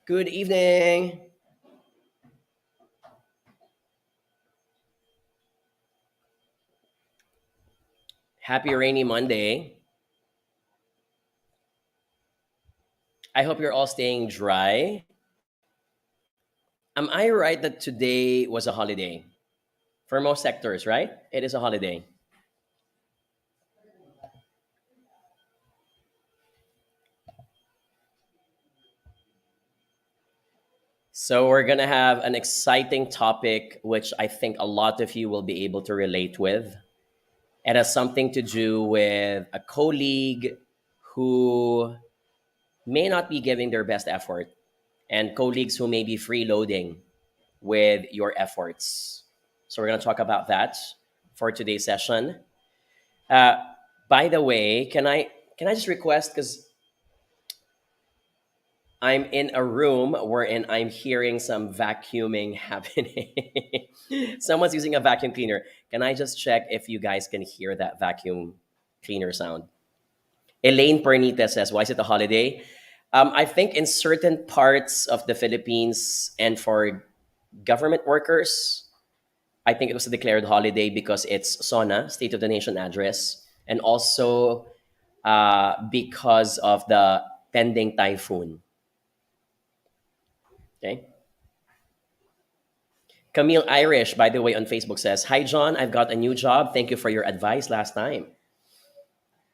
Good evening. Happy rainy Monday. I hope you're all staying dry. Am I right that today was a holiday? For most sectors, right? It is a holiday. So we're going to have an exciting topic, which I think a lot of you will be able to relate with. It has something to do with a colleague who may not be giving their best effort and colleagues who may be freeloading with your efforts. So we're going to talk about that for today's session. Uh, by the way, can I just request, because I'm in a room wherein I'm hearing some vacuuming happening. Someone's using a vacuum cleaner. Can I just check if you guys can hear that vacuum cleaner sound? Elaine Pernita says, "Why is it a holiday?" I think in certain parts of the Philippines and for government workers, I think it was a declared holiday because it's SONA, State of the Nation address, and also because of the pending typhoon. Okay. Camille Irish, by the way, on Facebook says, "Hi, John. I've got a new job. Thank you for your advice last time."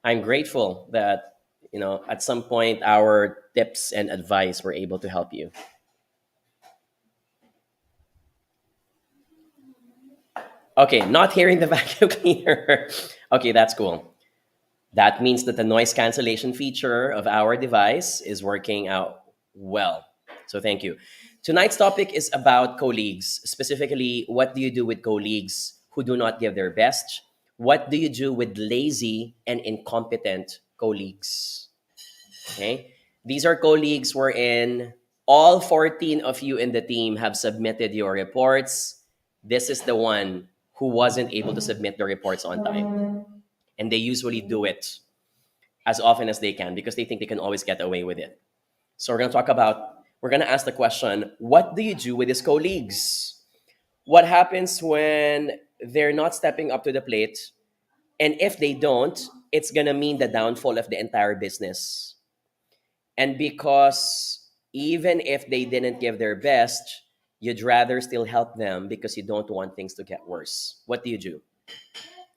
I'm grateful that, at some point our tips and advice were able to help you. Okay, not hearing the vacuum cleaner. Okay, that's cool. That means that the noise cancellation feature of our device is working out well. So thank you. Tonight's topic is about colleagues. Specifically, what do you do with colleagues who do not give their best? What do you do with lazy and incompetent colleagues? Okay. These are colleagues wherein all 14 of you in the team have submitted your reports. This is the one who wasn't able to submit the reports on time. And they usually do it as often as they can because they think they can always get away with it. So we're going to ask the question, what do you do with these colleagues? What happens when they're not stepping up to the plate? And if they don't, it's going to mean the downfall of the entire business. And because even if they didn't give their best, you'd rather still help them because you don't want things to get worse. What do you do?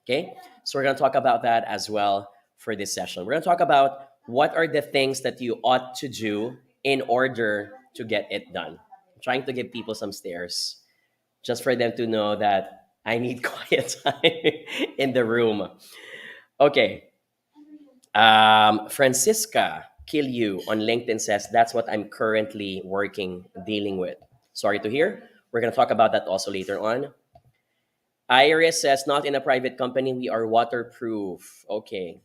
Okay, so we're going to talk about that as well for this session. We're going to talk about what are the things that you ought to do in order to get it done. I'm trying to give people some stares just for them to know that I need quiet time in the room. Okay. Francisca Kill You on LinkedIn says, "That's what I'm currently dealing with." Sorry to hear. We're going to talk about that also later on. Iris says, "Not in a private company. We are waterproof." Okay.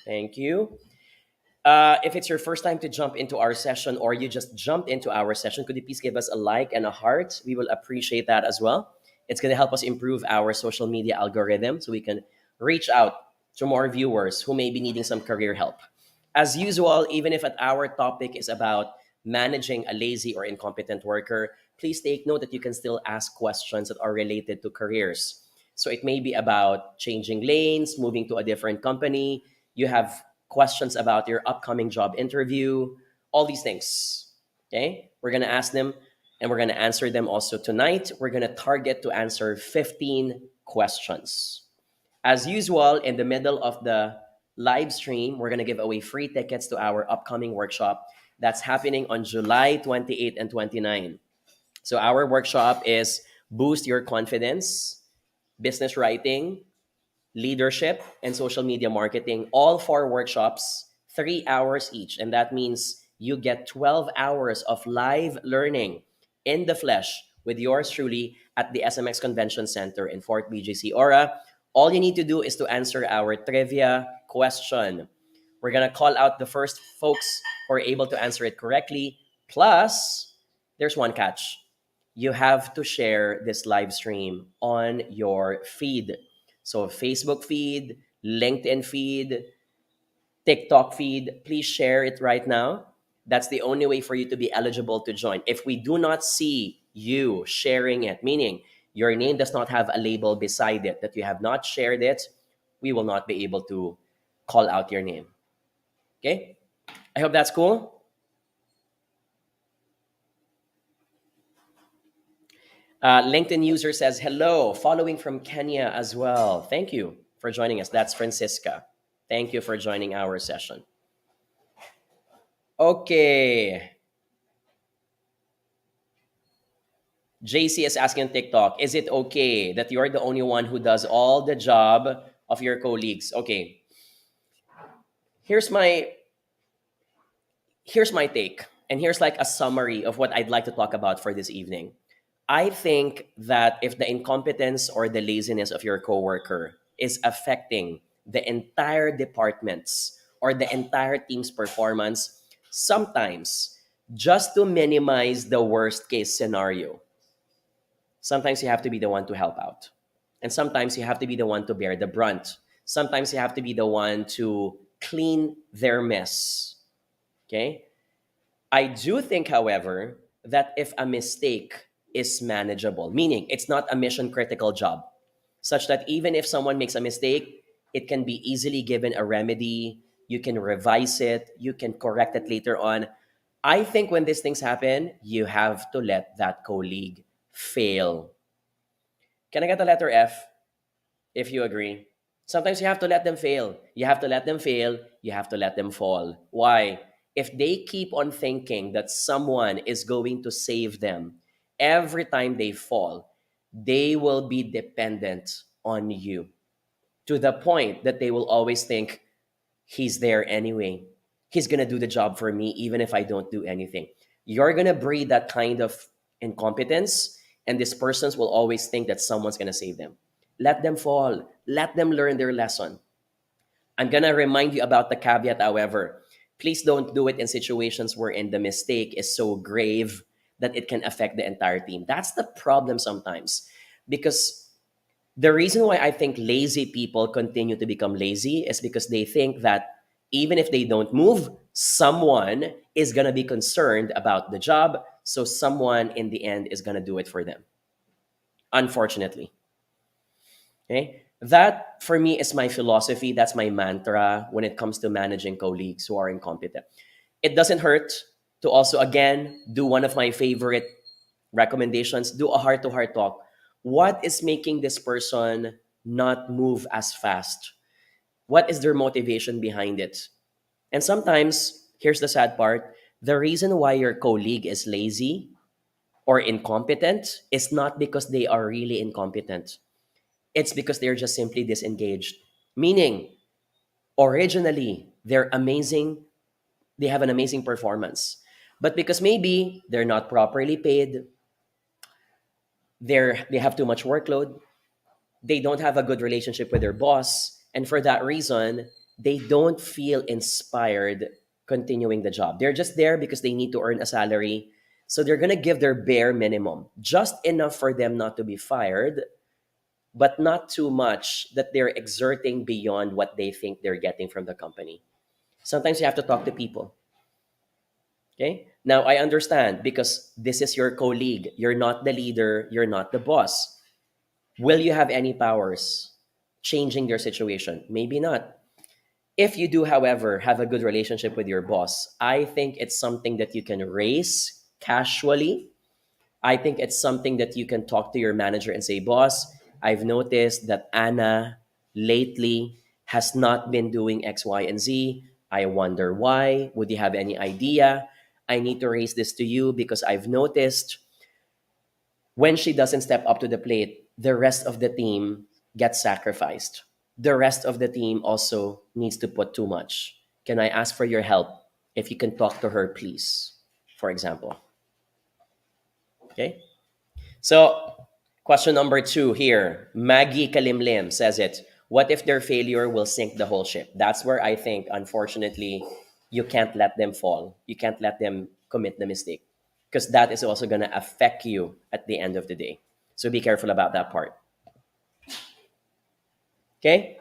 Thank you. If it's your first time to jump into our session or you just jumped into our session, could you please give us a like and a heart? We will appreciate that as well. It's going to help us improve our social media algorithm so we can reach out to more viewers who may be needing some career help. As usual, even if our topic is about managing a lazy or incompetent worker, please take note that you can still ask questions that are related to careers. So it may be about changing lanes, moving to a different company. You have questions about your upcoming job interview, all these things. Okay? We're going to ask them and we're going to answer them also tonight. We're going to target to answer 15 questions. As usual, in the middle of the live stream, we're going to give away free tickets to our upcoming workshop that's happening on July 28 and 29. So our workshop is Boost Your Confidence, Business Writing, Leadership, and Social Media Marketing. All 4 workshops, 3 hours each. And that means you get 12 hours of live learning in the flesh with yours truly at the SMX Convention Center in Fort BGC Aura. All you need to do is to answer our trivia question. We're going to call out the first folks who are able to answer it correctly. Plus, there's one catch. You have to share this live stream on your feed. So Facebook feed, LinkedIn feed, TikTok feed, please share it right now. That's the only way for you to be eligible to join. If we do not see you sharing it, meaning your name does not have a label beside it, that you have not shared it, we will not be able to call out your name. Okay? I hope that's cool. LinkedIn user says, hello, following from Kenya as well. Thank you for joining us. That's Francisca. Thank you for joining our session. Okay. JC is asking on TikTok, is it okay that you're the only one who does all the job of your colleagues? Okay. Here's my take, and here's like a summary of what I'd like to talk about for this evening. I think that if the incompetence or the laziness of your coworker is affecting the entire department's or the entire team's performance, sometimes just to minimize the worst case scenario, sometimes you have to be the one to help out. And sometimes you have to be the one to bear the brunt. Sometimes you have to be the one to clean their mess. Okay? I do think, however, that if a mistake is manageable, meaning it's not a mission critical job, such that even if someone makes a mistake, it can be easily given a remedy, you can revise it, you can correct it later on. I think when these things happen, you have to let that colleague fail. Can I get a letter F if you agree? Sometimes you have to let them fail. You have to let them fail. You have to let them fall. Why? If they keep on thinking that someone is going to save them every time they fall, they will be dependent on you to the point that they will always think, he's there anyway. He's going to do the job for me even if I don't do anything. You're going to breed that kind of incompetence, and these persons will always think that someone's going to save them. Let them fall. Let them learn their lesson. I'm going to remind you about the caveat, however. Please don't do it in situations wherein the mistake is so grave that it can affect the entire team. That's the problem sometimes. Because the reason why I think lazy people continue to become lazy is because they think that even if they don't move, someone is going to be concerned about the job. So someone in the end is going to do it for them. Unfortunately. Okay? That for me is my philosophy. That's my mantra when it comes to managing colleagues who are incompetent. It doesn't hurt to also, again, do one of my favorite recommendations, do a heart-to-heart talk. What is making this person not move as fast? What is their motivation behind it? And sometimes, here's the sad part, the reason why your colleague is lazy or incompetent is not because they are really incompetent. It's because they're just simply disengaged. Meaning, originally, they're amazing, they have an amazing performance. But because maybe they're not properly paid, they have too much workload, they don't have a good relationship with their boss, and for that reason, they don't feel inspired continuing the job. They're just there because they need to earn a salary. So they're going to give their bare minimum, just enough for them not to be fired, but not too much that they're exerting beyond what they think they're getting from the company. Sometimes you have to talk to people. Okay? Now, I understand because this is your colleague. You're not the leader. You're not the boss. Will you have any powers changing their situation? Maybe not. If you do, however, have a good relationship with your boss, I think it's something that you can raise casually. I think it's something that you can talk to your manager and say, boss, I've noticed that Anna lately has not been doing X, Y, and Z. I wonder why. Would you have any idea? I need to raise this to you because I've noticed when she doesn't step up to the plate, the rest of the team gets sacrificed. The rest of the team also needs to put too much. Can I ask for your help? If you can talk to her, please, for example. Okay? So, question number 2 here. Maggie Kalimlim says it. What if their failure will sink the whole ship? That's where I think, unfortunately, you can't let them fall. You can't let them commit the mistake because that is also going to affect you at the end of the day. So be careful about that part. Okay?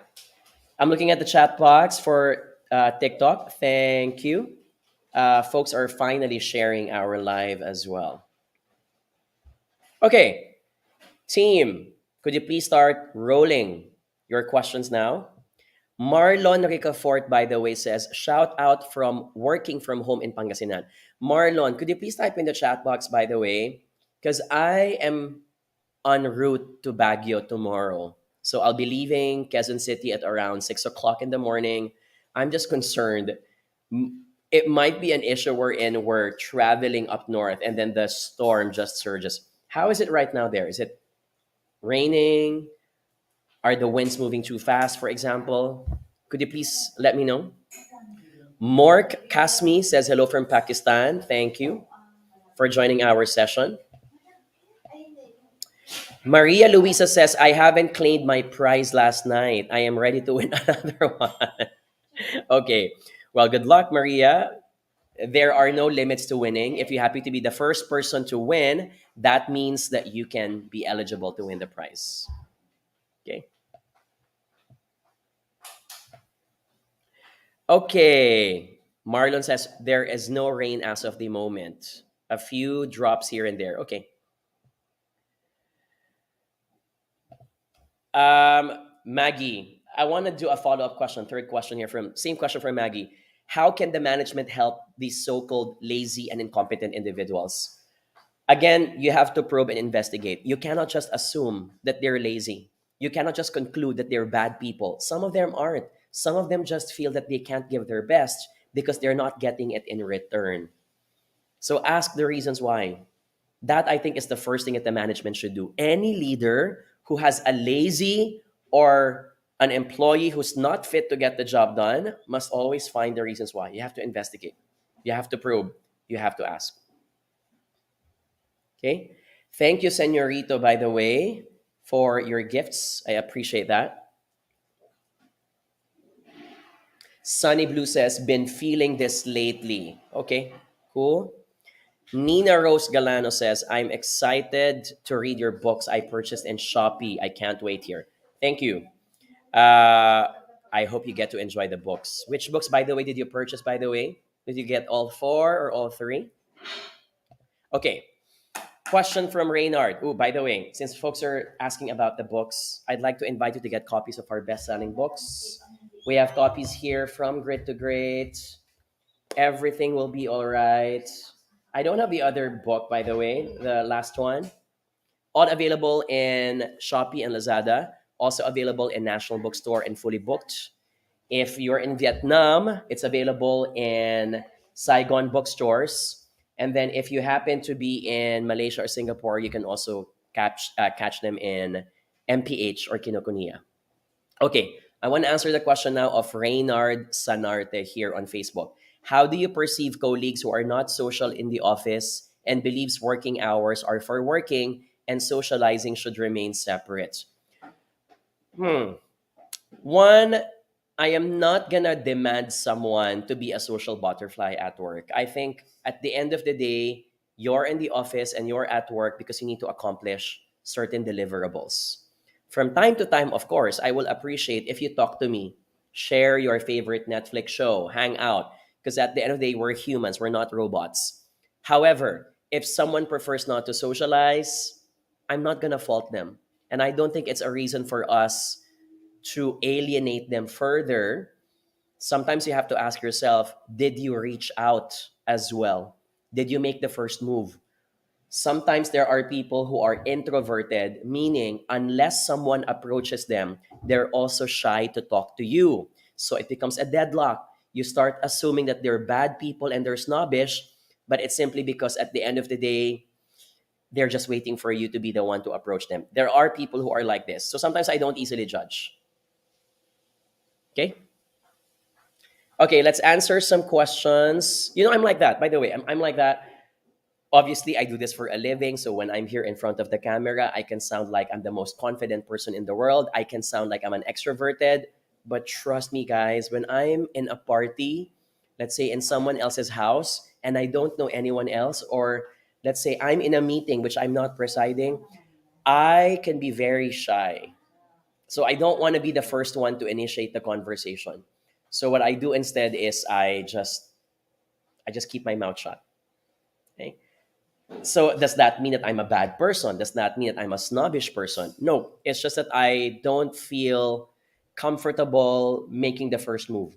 I'm looking at the chat box for TikTok. Thank you. Folks are finally sharing our live as well. Okay, team, could you please start rolling your questions now? Marlon Ricafort, by the way, says, shout out from working from home in Pangasinan. Marlon, could you please type in the chat box, by the way? Because I am en route to Baguio tomorrow. So I'll be leaving Quezon City at around 6 o'clock in the morning. I'm just concerned. It might be an issue we're traveling up north and then the storm just surges. How is it right now there? Is it raining? Are the winds moving too fast, for example? Could you please let me know? Mork Kasmi says hello from Pakistan. Thank you for joining our session. Maria Luisa says, I haven't claimed my prize last night. I am ready to win another one. Okay. Well, good luck, Maria. There are no limits to winning. If you happen to be the first person to win, that means that you can be eligible to win the prize. Okay. Okay. Marlon says there is no rain as of the moment. A few drops here and there. Okay. Maggie, I want to do a follow-up question, third question here from same question from Maggie. How can the management help these so-called lazy and incompetent individuals? Again, you have to probe and investigate. You cannot just assume that they're lazy. You cannot just conclude that they're bad people. Some of them aren't. Some of them just feel that they can't give their best because they're not getting it in return. So ask the reasons why. That I think is the first thing that the management should do. Any leader who has a lazy or an employee who's not fit to get the job done must always find the reasons why. You have to investigate. You have to probe. You have to ask. Okay. Thank you, Senorito, by the way, for your gifts. I appreciate that. Sunny Blue says, been feeling this lately. Okay, cool. Nina Rose Galano says, I'm excited to read your books I purchased in Shopee. I can't wait here. Thank you. I hope you get to enjoy the books. Which books, by the way, did you purchase, by the way? Did you get all four or all three? Okay. Question from Reynard. Oh, by the way, since folks are asking about the books, I'd like to invite you to get copies of our best-selling books. We have copies here from Grit to Great. Everything will be all right. I don't have the other book, by the way, the last one. All available in Shopee and Lazada. Also available in National Bookstore and Fully Booked. If you're in Vietnam, it's available in Saigon bookstores. And then if you happen to be in Malaysia or Singapore, you can also catch them in MPH or Kinokuniya. Okay, I want to answer the question now of Reynard Sanarte here on Facebook. How do you perceive colleagues who are not social in the office and believes working hours are for working and socializing should remain separate? One, I am not gonna demand someone to be a social butterfly at work. I think at the end of the day, you're in the office and you're at work because you need to accomplish certain deliverables. From time to time, of course, I will appreciate if you talk to me, share your favorite Netflix show, hang out, because at the end of the day, we're humans, we're not robots. However, if someone prefers not to socialize, I'm not gonna fault them. And I don't think it's a reason for us to alienate them further. Sometimes you have to ask yourself, did you reach out as well? Did you make the first move? Sometimes there are people who are introverted, meaning unless someone approaches them, they're also shy to talk to you. So it becomes a deadlock. You start assuming that they're bad people and they're snobbish, but it's simply because at the end of the day, they're just waiting for you to be the one to approach them. There are people who are like this. So sometimes I don't easily judge. Okay? Okay, let's answer some questions. You know, I'm like that, by the way. I'm like that. Obviously, I do this for a living. So when I'm here in front of the camera, I can sound like I'm the most confident person in the world. I can sound like I'm an extroverted. But trust me, guys, when I'm in a party, let's say in someone else's house, and I don't know anyone else, or let's say I'm in a meeting which I'm not presiding, I can be very shy. So I don't want to be the first one to initiate the conversation. So what I do instead is I just keep my mouth shut. Okay? So does that mean that I'm a bad person? Does that mean that I'm a snobbish person? No, it's just that I don't feel comfortable making the first move,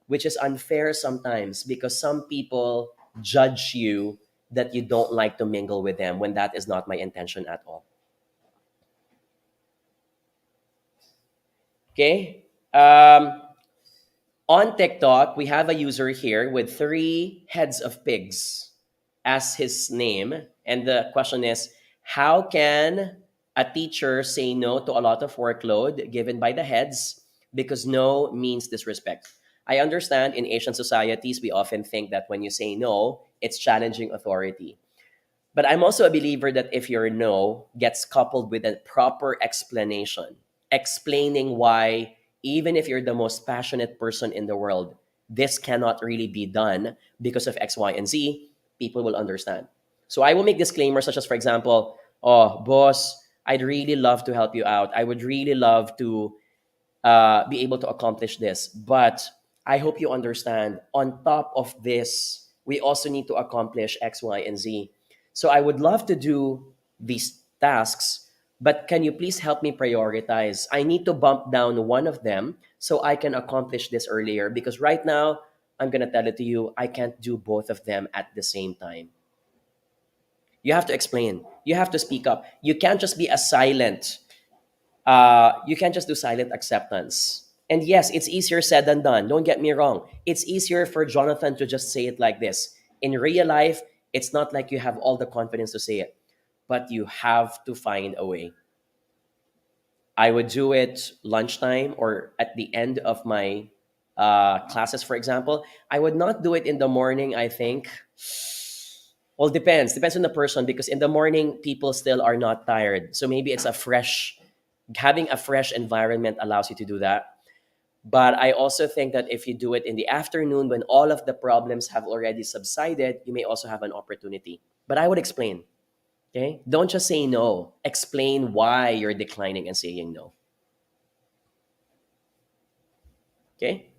which is unfair sometimes because some people judge you that you don't like to mingle with them when that is not my intention at all. Okay? On TikTok, we have a user here with three heads of pigs as his name. And the question is, how can a teacher say no to a lot of workload given by the heads because no means disrespect? I understand in Asian societies, we often think that when you say no, it's challenging authority. But I'm also a believer that if your no gets coupled with a proper explanation, explaining why, even if you're the most passionate person in the world, this cannot really be done because of X, Y, and Z, people will understand. So I will make disclaimers such as, for example, oh, boss, I'd really love to help you out. I would really love to be able to accomplish this. But I hope you understand, on top of this, we also need to accomplish X, Y, and Z. So I would love to do these tasks, but can you please help me prioritize? I need to bump down one of them so I can accomplish this earlier because right now, I'm going to tell it to you, I can't do both of them at the same time. You have to explain. You have to speak up. You can't just be a silent you can't just do silent acceptance. And yes, it's easier said than done. Don't get me wrong. It's easier for Jonathan to just say it like this. In real life, it's not like you have all the confidence to say it, but you have to find a way. I would do it lunchtime or at the end of my classes, for example. I would not do it in the morning, I think. Well, depends on the person because in the morning people still are not tired, so maybe it's a fresh having a fresh environment allows you to do that. But I also think that if you do it in the afternoon when all of the problems have already subsided, you may also have an opportunity. But I would explain. Okay, don't just say no, explain why you're declining and saying no. Okay.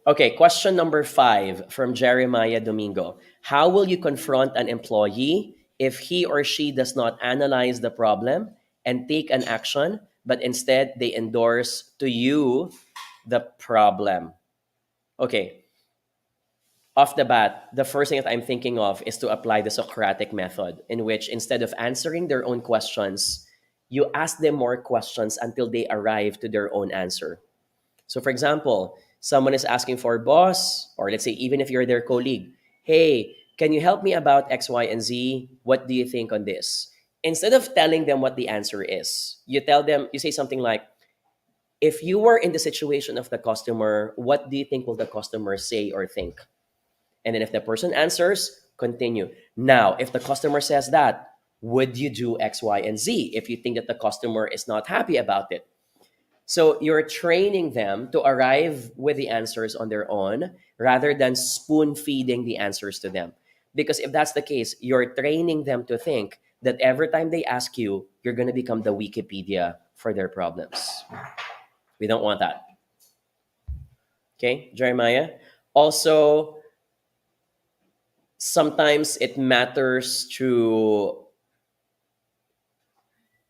Okay, question number 5 from Jeremiah Domingo. How will you confront an employee if he or she does not analyze the problem and take an action, but instead they endorse to you the problem? Okay, off the bat, the first thing that I'm thinking of is to apply the Socratic method, in which instead of answering their own questions, you ask them more questions until they arrive to their own answer. So, for example, someone is asking for boss, or let's say even if you're their colleague, hey, can you help me about X, Y, and Z? What do you think on this? Instead of telling them what the answer is, you tell them, you say something like, if you were in the situation of the customer, what do you think will the customer say or think? And then if the person answers, continue. Now, if the customer says that, would you do X, Y, and Z if you think that the customer is not happy about it? So you're training them to arrive with the answers on their own rather than spoon feeding the answers to them. Because if that's the case, you're training them to think that every time they ask you, you're going to become the Wikipedia for their problems. We don't want that. Okay, Jeremiah? Also, sometimes it matters to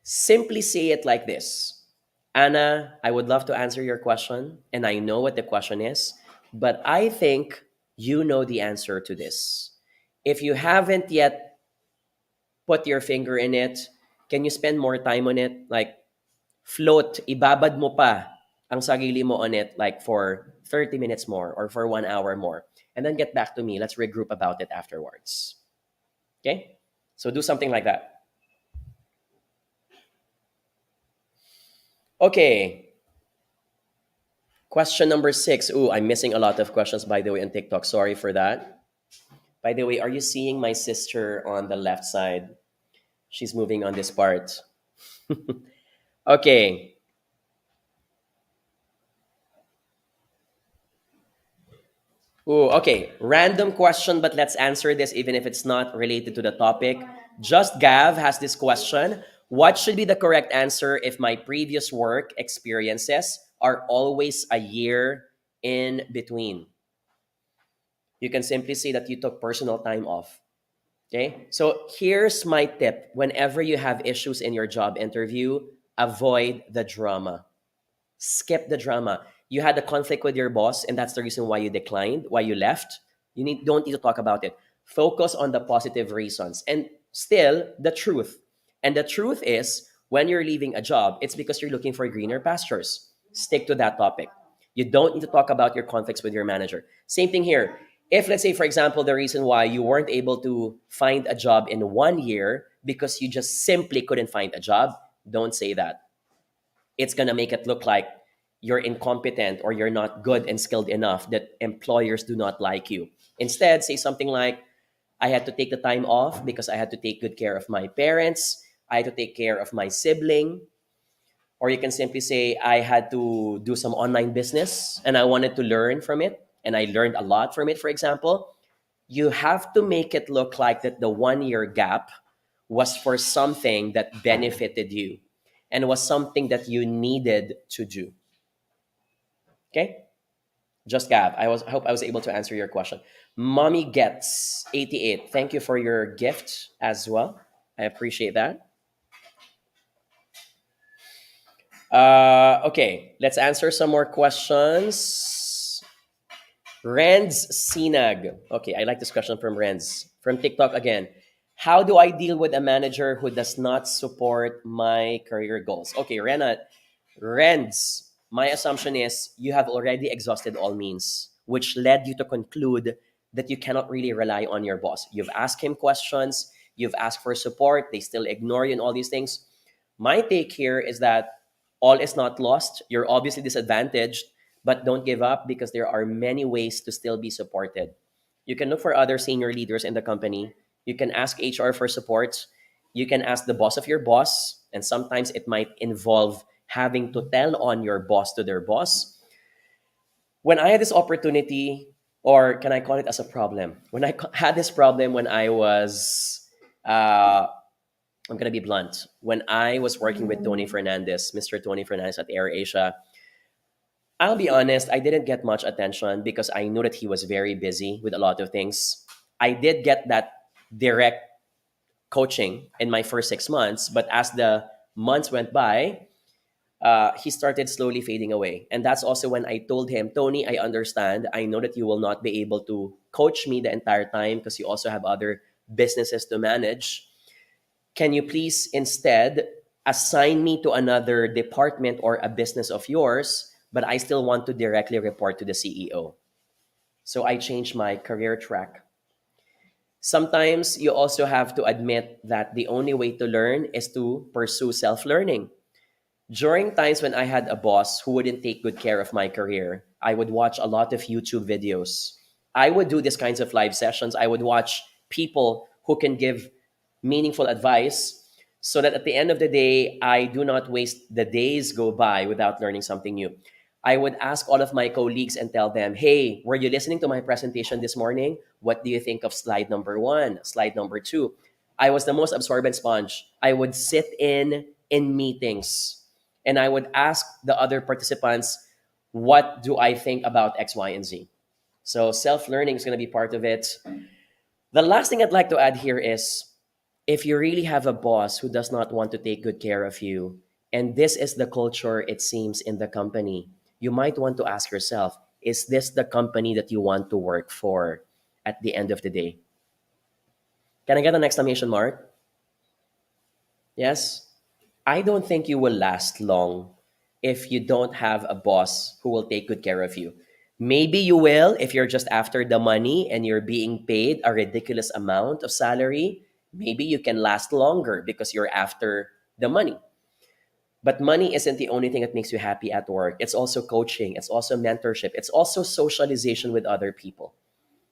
simply say it like this. Anna, I would love to answer your question, and I know what the question is, but I think you know the answer to this. If you haven't yet put your finger in it, can you spend more time on it? Like, float, ibabad mo pa ang sarili mo on it, like for 30 minutes more or for 1 hour more. And then get back to me. Let's regroup about it afterwards. Okay? So do something like that. Okay. Question number 6. Ooh, I'm missing a lot of questions, by the way, on TikTok. Sorry for that. By the way, are you seeing my sister on the left side? She's moving on this part. Okay. Ooh, okay. Random question, but let's answer this even if it's not related to the topic. Just Gav has this question. What should be the correct answer if my previous work experiences are always a year in between. You can simply say that you took personal time off. Okay? So here's my tip. Whenever you have issues in your job interview, avoid the drama. Skip the drama. You had a conflict with your boss, and that's the reason why you declined, why you left. Don't need to talk about it. Focus on the positive reasons and still the truth. And the truth is, when you're leaving a job, it's because you're looking for greener pastures. Stick to that topic. You don't need to talk about your conflicts with your manager. Same thing here. If, let's say, for example, the reason why you weren't able to find a job in 1 year because you just simply couldn't find a job, don't say that. It's going to make it look like you're incompetent or you're not good and skilled enough that employers do not like you. Instead, say something like, I had to take the time off because I had to take good care of my parents. I had to take care of my sibling. Or you can simply say, I had to do some online business and I wanted to learn from it. And I learned a lot from it, for example. You have to make it look like that the 1 year gap was for something that benefited you and was something that you needed to do. Okay? Just Gab. I hope I was able to answer your question. Mommy Gets 88. Thank you for your gift as well. I appreciate that. Okay, let's answer some more questions. Renz Sinag. Okay, I like this question from Renz. From TikTok again. How do I deal with a manager who does not support my career goals? Okay, Renz, my assumption is you have already exhausted all means, which led you to conclude that you cannot really rely on your boss. You've asked him questions, you've asked for support, they still ignore you and all these things. My take here is that all is not lost. You're obviously disadvantaged, but don't give up because there are many ways to still be supported. You can look for other senior leaders in the company. You can ask HR for support. You can ask the boss of your boss, and sometimes it might involve having to tell on your boss to their boss. When I had this opportunity, or can I call it as a problem? When I had this problem when I was, I'm going to be blunt. When I was working with Tony Fernandez, Mr. Tony Fernandez at AirAsia, I'll be honest, I didn't get much attention because I knew that he was very busy with a lot of things. I did get that direct coaching in my first 6 months, but as the months went by, he started slowly fading away. And that's also when I told him, Tony, I understand. I know that you will not be able to coach me the entire time because you also have other businesses to manage. Can you please instead assign me to another department or a business of yours, but I still want to directly report to the CEO. So I changed my career track. Sometimes you also have to admit that the only way to learn is to pursue self-learning. During times when I had a boss who wouldn't take good care of my career, I would watch a lot of YouTube videos. I would do these kinds of live sessions. I would watch people who can give meaningful advice so that at the end of the day, I do not waste the days go by without learning something new. I would ask all of my colleagues and tell them, hey, were you listening to my presentation this morning? What do you think of slide number 1, slide number 2? I was the most absorbent sponge. I would sit in meetings and I would ask the other participants, what do I think about X, Y, and Z? So self-learning is going to be part of it. The last thing I'd like to add here is, if you really have a boss who does not want to take good care of you, and this is the culture it seems in the company, you might want to ask yourself, is this the company that you want to work for at the end of the day? Can I get an exclamation mark? Yes? I don't think you will last long if you don't have a boss who will take good care of you. Maybe you will if you're just after the money and you're being paid a ridiculous amount of salary. Maybe you can last longer because you're after the money. But money isn't the only thing that makes you happy at work. It's also coaching. It's also mentorship. It's also socialization with other people.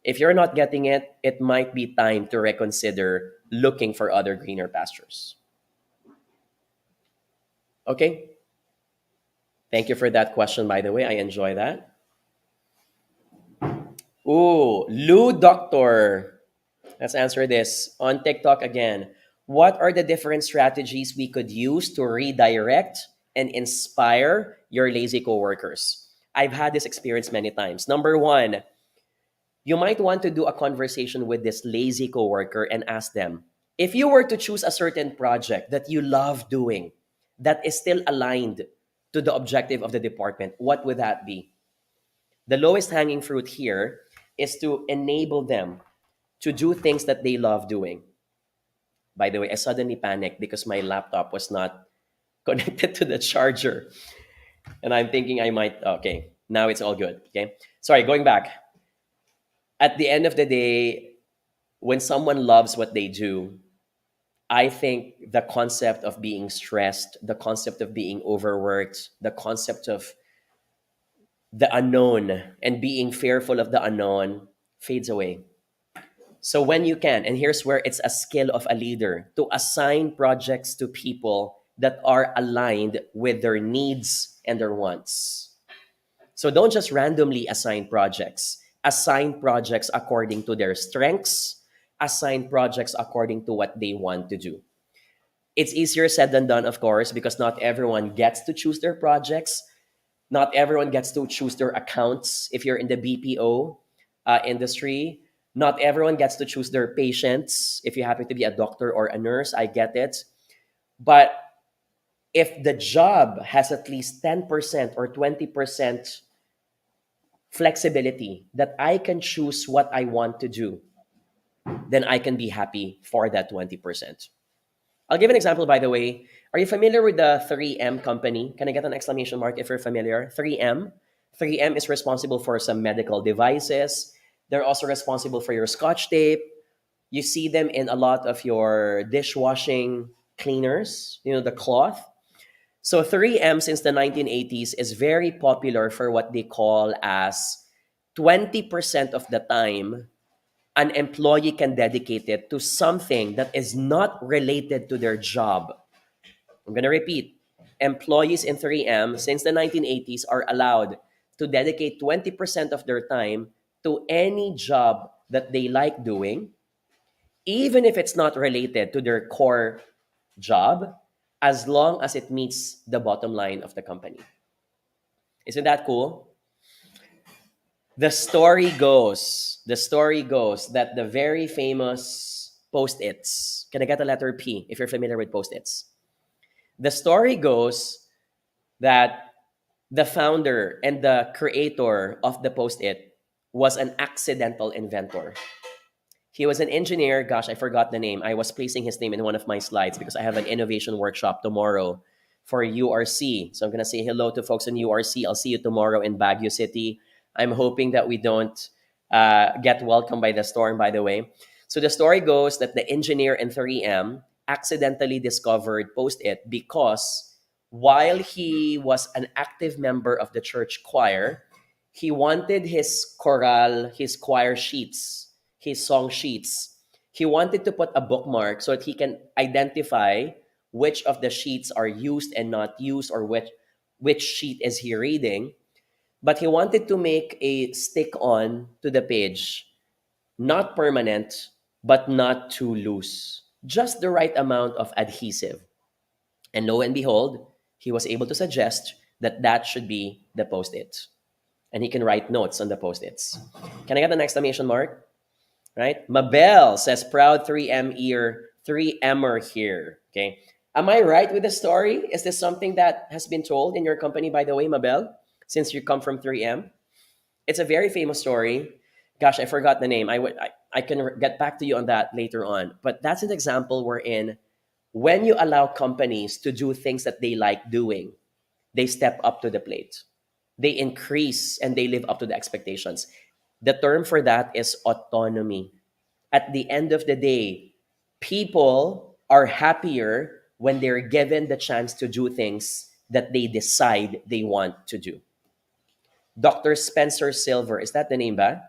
If you're not getting it, it might be time to reconsider looking for other greener pastures. Okay? Thank you for that question, by the way. I enjoy that. Ooh, Lou Doctor. Let's answer this. On TikTok again. What are the different strategies we could use to redirect and inspire your lazy coworkers? I've had this experience many times. Number one, you might want to do a conversation with this lazy coworker and ask them, if you were to choose a certain project that you love doing, that is still aligned to the objective of the department, what would that be? The lowest hanging fruit here is to enable them to do things that they love doing. By the way, I suddenly panicked because my laptop was not connected to the charger. And I'm thinking I might, okay, now it's all good. Okay. Sorry, going back. At the end of the day, when someone loves what they do, I think the concept of being stressed, the concept of being overworked, the concept of the unknown and being fearful of the unknown fades away. So when you can, and here's where it's a skill of a leader to assign projects to people that are aligned with their needs and their wants. So don't just randomly assign projects. Assign projects according to their strengths. Assign projects according to what they want to do. It's easier said than done, of course, because not everyone gets to choose their projects. Not everyone gets to choose their accounts if you're in the BPO industry. Not everyone gets to choose their patients if you happen to be a doctor or a nurse. I get it. But if the job has at least 10% or 20% flexibility that I can choose what I want to do, then I can be happy for that 20%. I'll give an example, by the way. Are you familiar with the 3M company? Can I get an exclamation mark if you're familiar? 3M. 3M is responsible for some medical devices. They're also responsible for your Scotch tape. You see them in a lot of your dishwashing cleaners, the cloth. So 3M since the 1980s is very popular for what they call as 20% of the time an employee can dedicate it to something that is not related to their job. I'm going to repeat. Employees in 3M since the 1980s are allowed to dedicate 20% of their time to any job that they like doing, even if it's not related to their core job, as long as it meets the bottom line of the company. Isn't that cool? The story goes that the very famous Post-its, can I get a letter P if you're familiar with Post-its? The story goes that the founder and the creator of the Post-it was an accidental inventor. He was an engineer. Gosh, I forgot the name. I was placing his name in one of my slides because I have an innovation workshop tomorrow for 𝗟C. So I'm going to say hello to folks in 𝗟C. I'll see you tomorrow in Baguio City. I'm hoping that we don't get welcomed by the storm, by the way. So the story goes that the engineer in 3M accidentally discovered Post-it because while he was an active member of the church choir, he wanted his choral, his choir sheets, his song sheets. He wanted to put a bookmark so that he can identify which of the sheets are used and not used, or which sheet is he reading. But he wanted to make a stick-on to the page, not permanent, but not too loose. Just the right amount of adhesive. And lo and behold, he was able to suggest that that should be the Post-it. And he can write notes on the Post-its. Can I get an exclamation mark? Right? Mabel says, proud 3M ear, 3M'er here. Okay. Am I right with the story? Is this something that has been told in your company, by the way, Mabel, since you come from 3M? It's a very famous story. Gosh, I forgot the name. I can get back to you on that later on. But that's an example wherein when you allow companies to do things that they like doing, they step up to the plate. They increase and they live up to the expectations. The term for that is autonomy. At the end of the day, people are happier when they're given the chance to do things that they decide they want to do. Dr. Spencer Silver, is that the name, ba?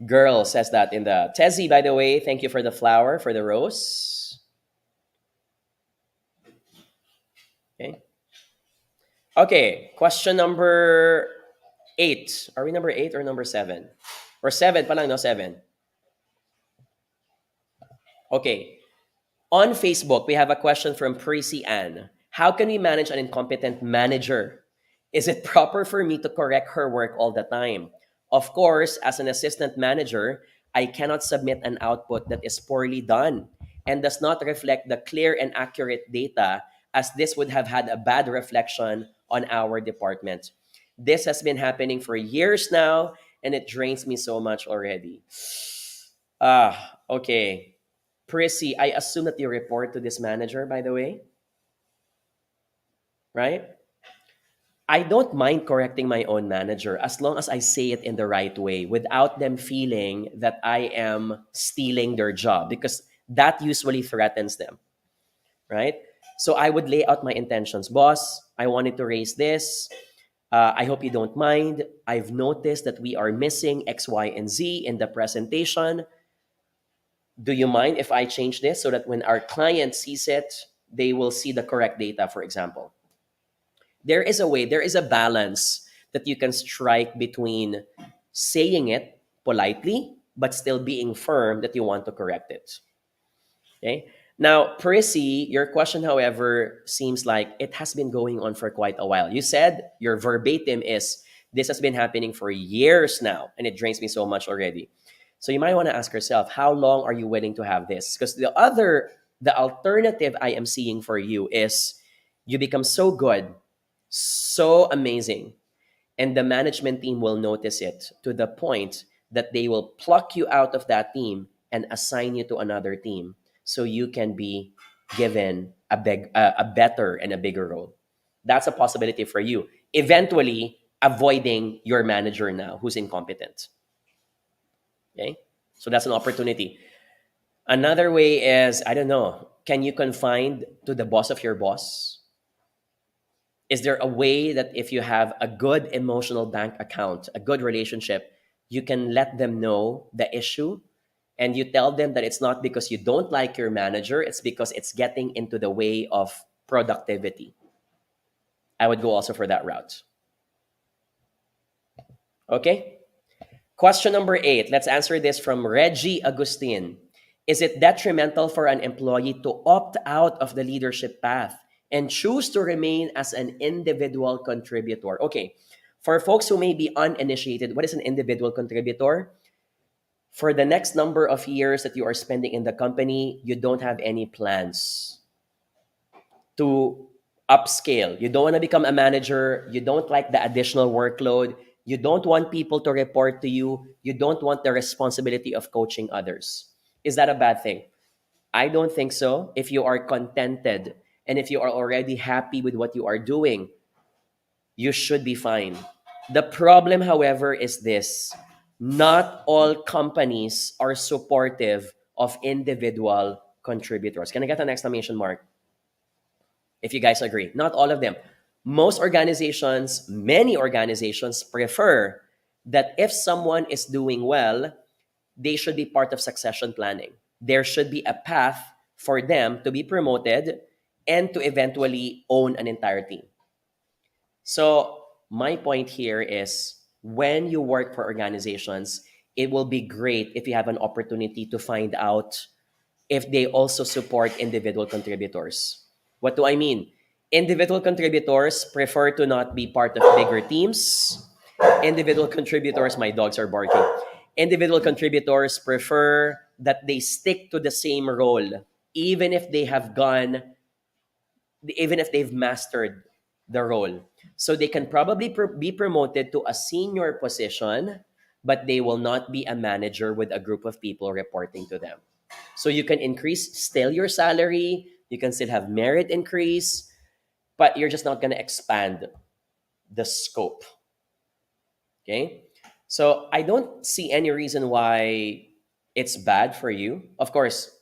Girl says that in the Tezzy, by the way. Thank you for the flower, for the rose. Okay. Okay, question number 8. Are we number 8 or number 7? Or 7 pa lang, no? 7. Okay. On Facebook, we have a question from Prissy Ann. How can we manage an incompetent manager Is it proper for me to correct her work all the time? Of course, as an assistant manager, I cannot submit an output that is poorly done and does not reflect the clear and accurate data, as this would have had a bad reflection on our department. This has been happening for years now, and it drains me so much already. Okay. Prissy, I assume that you report to this manager, by the way, right? I don't mind correcting my own manager as long as I say it in the right way without them feeling that I am stealing their job, because that usually threatens them, right? So I would lay out my intentions. Boss, I wanted to raise this. I hope you don't mind. I've noticed that we are missing X, Y, and Z in the presentation. Do you mind if I change this so that when our client sees it, they will see the correct data, for example? There is a way, there is a balance that you can strike between saying it politely, but still being firm that you want to correct it. Okay. Now, Prissy, your question, however, seems like it has been going on for quite a while. You said your verbatim is, this has been happening for years now, and it drains me so much already. So you might want to ask yourself, how long are you willing to have this? Because the alternative I am seeing for you is you become so good, so amazing, and the management team will notice it to the point that they will pluck you out of that team and assign you to another team so you can be given a better and a bigger role. That's a possibility for you. Eventually, avoiding your manager now who's incompetent. Okay? So that's an opportunity. Another way is, I don't know, can you confide to the boss of your boss? Is there a way that if you have a good emotional bank account, a good relationship, you can let them know the issue and you tell them that it's not because you don't like your manager, it's because it's getting into the way of productivity? I would go also for that route. Okay? Question number 8. Let's answer this from Reggie Agustin. Is it detrimental for an employee to opt out of the leadership path and choose to remain as an individual contributor? Okay, for folks who may be uninitiated, what is an individual contributor? For the next number of years that you are spending in the company, you don't have any plans to upscale. You don't want to become a manager. You don't like the additional workload. You don't want people to report to you. You don't want the responsibility of coaching others. Is that a bad thing? I don't think so. If you are contented and if you are already happy with what you are doing, you should be fine. The problem, however, is this. Not all companies are supportive of individual contributors. Can I get an exclamation mark? If you guys agree. Not all of them. Most organizations, many organizations prefer that if someone is doing well, they should be part of succession planning. There should be a path for them to be promoted and to eventually own an entire team. So my point here is, when you work for organizations, it will be great if you have an opportunity to find out if they also support individual contributors. What do I mean? Individual contributors prefer to not be part of bigger teams. Individual contributors, my dogs are barking. Individual contributors prefer that they stick to the same role, even if they have gone, even if they've mastered the role. So they can probably be promoted to a senior position, but they will not be a manager with a group of people reporting to them. So you can increase still your salary, you can still have merit increase, but you're just not going to expand the scope. Okay? So I don't see any reason why it's bad for you. Of course,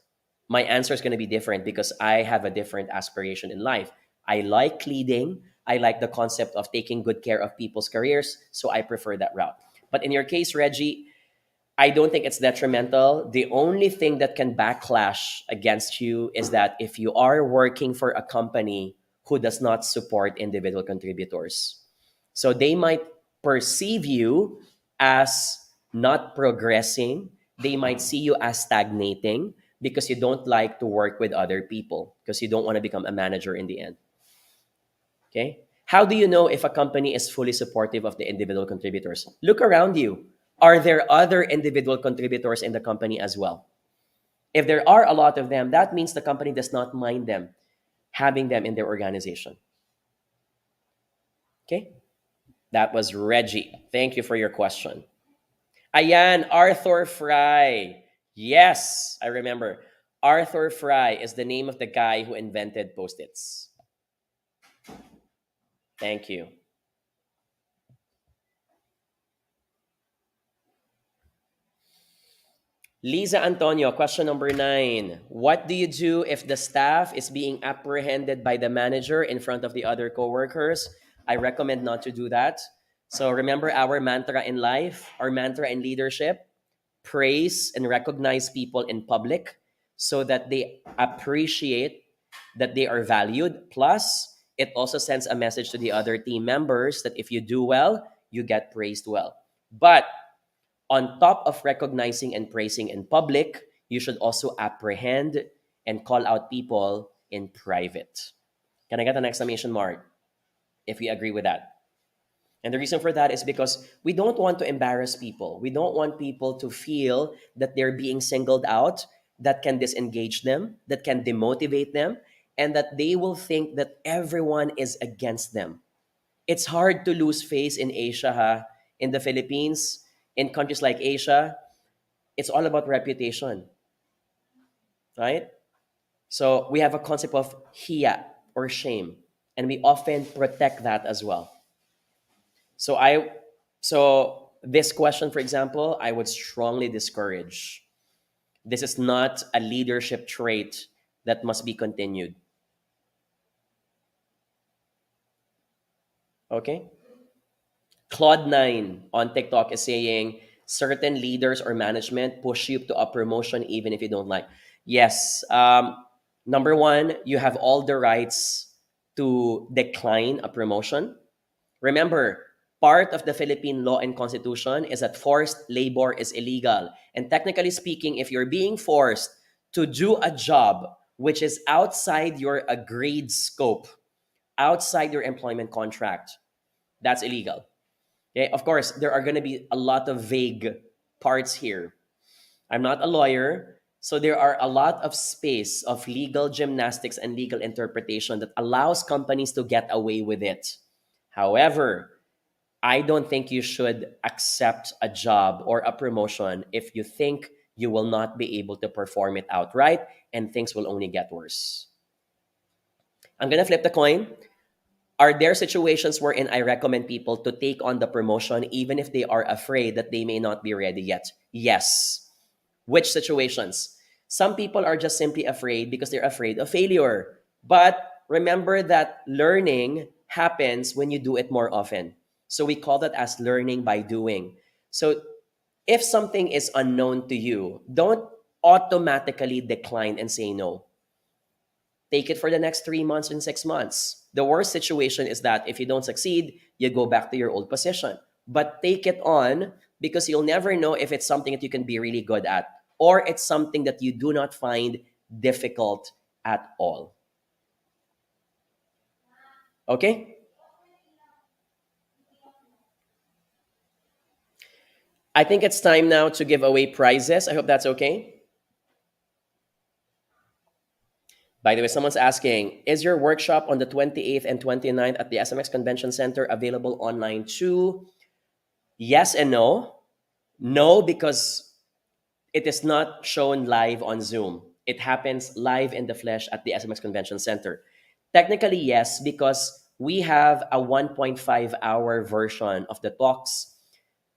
my answer is going to be different because I have a different aspiration in life. I like leading. I like the concept of taking good care of people's careers, so I prefer that route. But in your case, Reggie, I don't think it's detrimental. The only thing that can backlash against you is that if you are working for a company who does not support individual contributors. So they might perceive you as not progressing. They might see you as stagnating because you don't like to work with other people, because you don't want to become a manager in the end. Okay? How do you know if a company is fully supportive of the individual contributors? Look around you. Are there other individual contributors in the company as well? If there are a lot of them, that means the company does not mind them having them in their organization. Okay? That was Reggie. Thank you for your question. Ayan, Arthur Fry. Yes, I remember. Arthur Fry is the name of the guy who invented Post-its. Thank you. Lisa Antonio, question number 9. What do you do if the staff is being apprehended by the manager in front of the other coworkers? I recommend not to do that. So remember our mantra in life, our mantra in leadership: praise and recognize people in public so that they appreciate that they are valued. Plus, it also sends a message to the other team members that if you do well, you get praised well. But on top of recognizing and praising in public, you should also apprehend and call out people in private. Can I get an exclamation mark if we agree with that? And the reason for that is because we don't want to embarrass people. We don't want people to feel that they're being singled out, that can disengage them, that can demotivate them, and that they will think that everyone is against them. It's hard to lose face in Asia, in the Philippines, in countries like Asia. It's all about reputation, right? So we have a concept of hiya, or shame, and we often protect that as well. So this question, for example, I would strongly discourage. This is not a leadership trait that must be continued. Okay? Claude9 on TikTok is saying certain leaders or management push you to a promotion even if you don't like. Yes. Number one, you have all the rights to decline a promotion. Remember, part of the Philippine law and constitution is that forced labor is illegal. And technically speaking, if you're being forced to do a job which is outside your agreed scope, outside your employment contract, that's illegal. Okay? Of course, there are going to be a lot of vague parts here. I'm not a lawyer, so there are a lot of space of legal gymnastics and legal interpretation that allows companies to get away with it. However, I don't think you should accept a job or a promotion if you think you will not be able to perform it outright and things will only get worse. I'm going to flip the coin. Are there situations wherein I recommend people to take on the promotion even if they are afraid that they may not be ready yet? Yes. Which situations? Some people are just simply afraid because they're afraid of failure. But remember that learning happens when you do it more often. So we call that as learning by doing. So if something is unknown to you, don't automatically decline and say no. Take it for the next 3 months and 6 months. The worst situation is that if you don't succeed, you go back to your old position. But take it on because you'll never know if it's something that you can be really good at or it's something that you do not find difficult at all. Okay? I think it's time now to give away prizes. I hope that's okay. By the way, someone's asking, is your workshop on the 28th and 29th at the SMX Convention Center available online too? Yes and no. No, because it is not shown live on Zoom. It happens live in the flesh at the SMX Convention Center. Technically, yes, because we have a 1.5-hour version of the talks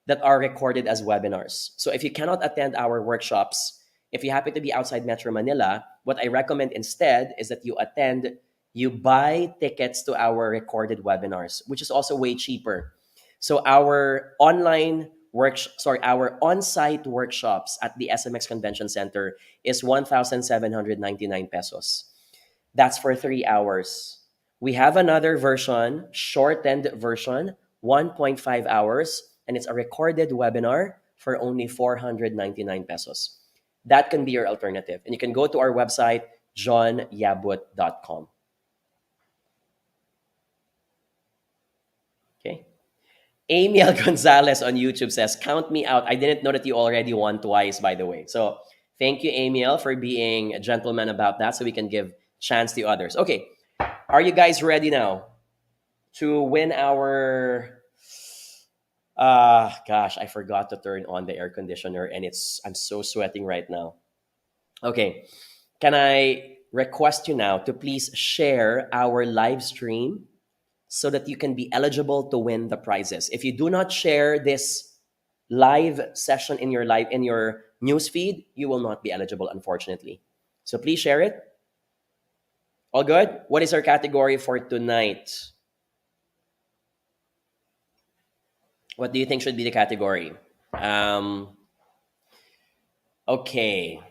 that are recorded as webinars. So if you cannot attend our workshops, if you happen to be outside Metro Manila, what I recommend instead is that you buy tickets to our recorded webinars, which is also way cheaper. So our our on-site workshops at the SMX Convention Center is 1,799 pesos. That's for 3 hours. We have another version, shortened version, 1.5 hours, and it's a recorded webinar for only 499 pesos. That can be your alternative. And you can go to our website, johnnyabut.com. Amiel Gonzalez on YouTube says, count me out. I didn't know that you already won twice, by the way. So thank you, Amiel, for being a gentleman about that so we can give chance to others. Okay, are you guys ready now to win our... gosh, I forgot to turn on the air conditioner and I'm so sweating right now. Okay, can I request you now to please share our live stream so that you can be eligible to win the prizes. If you do not share this live session in your news feed, you will not be eligible, unfortunately. So please share it. All good? What is our category for tonight? What do you think should be the category? Okay.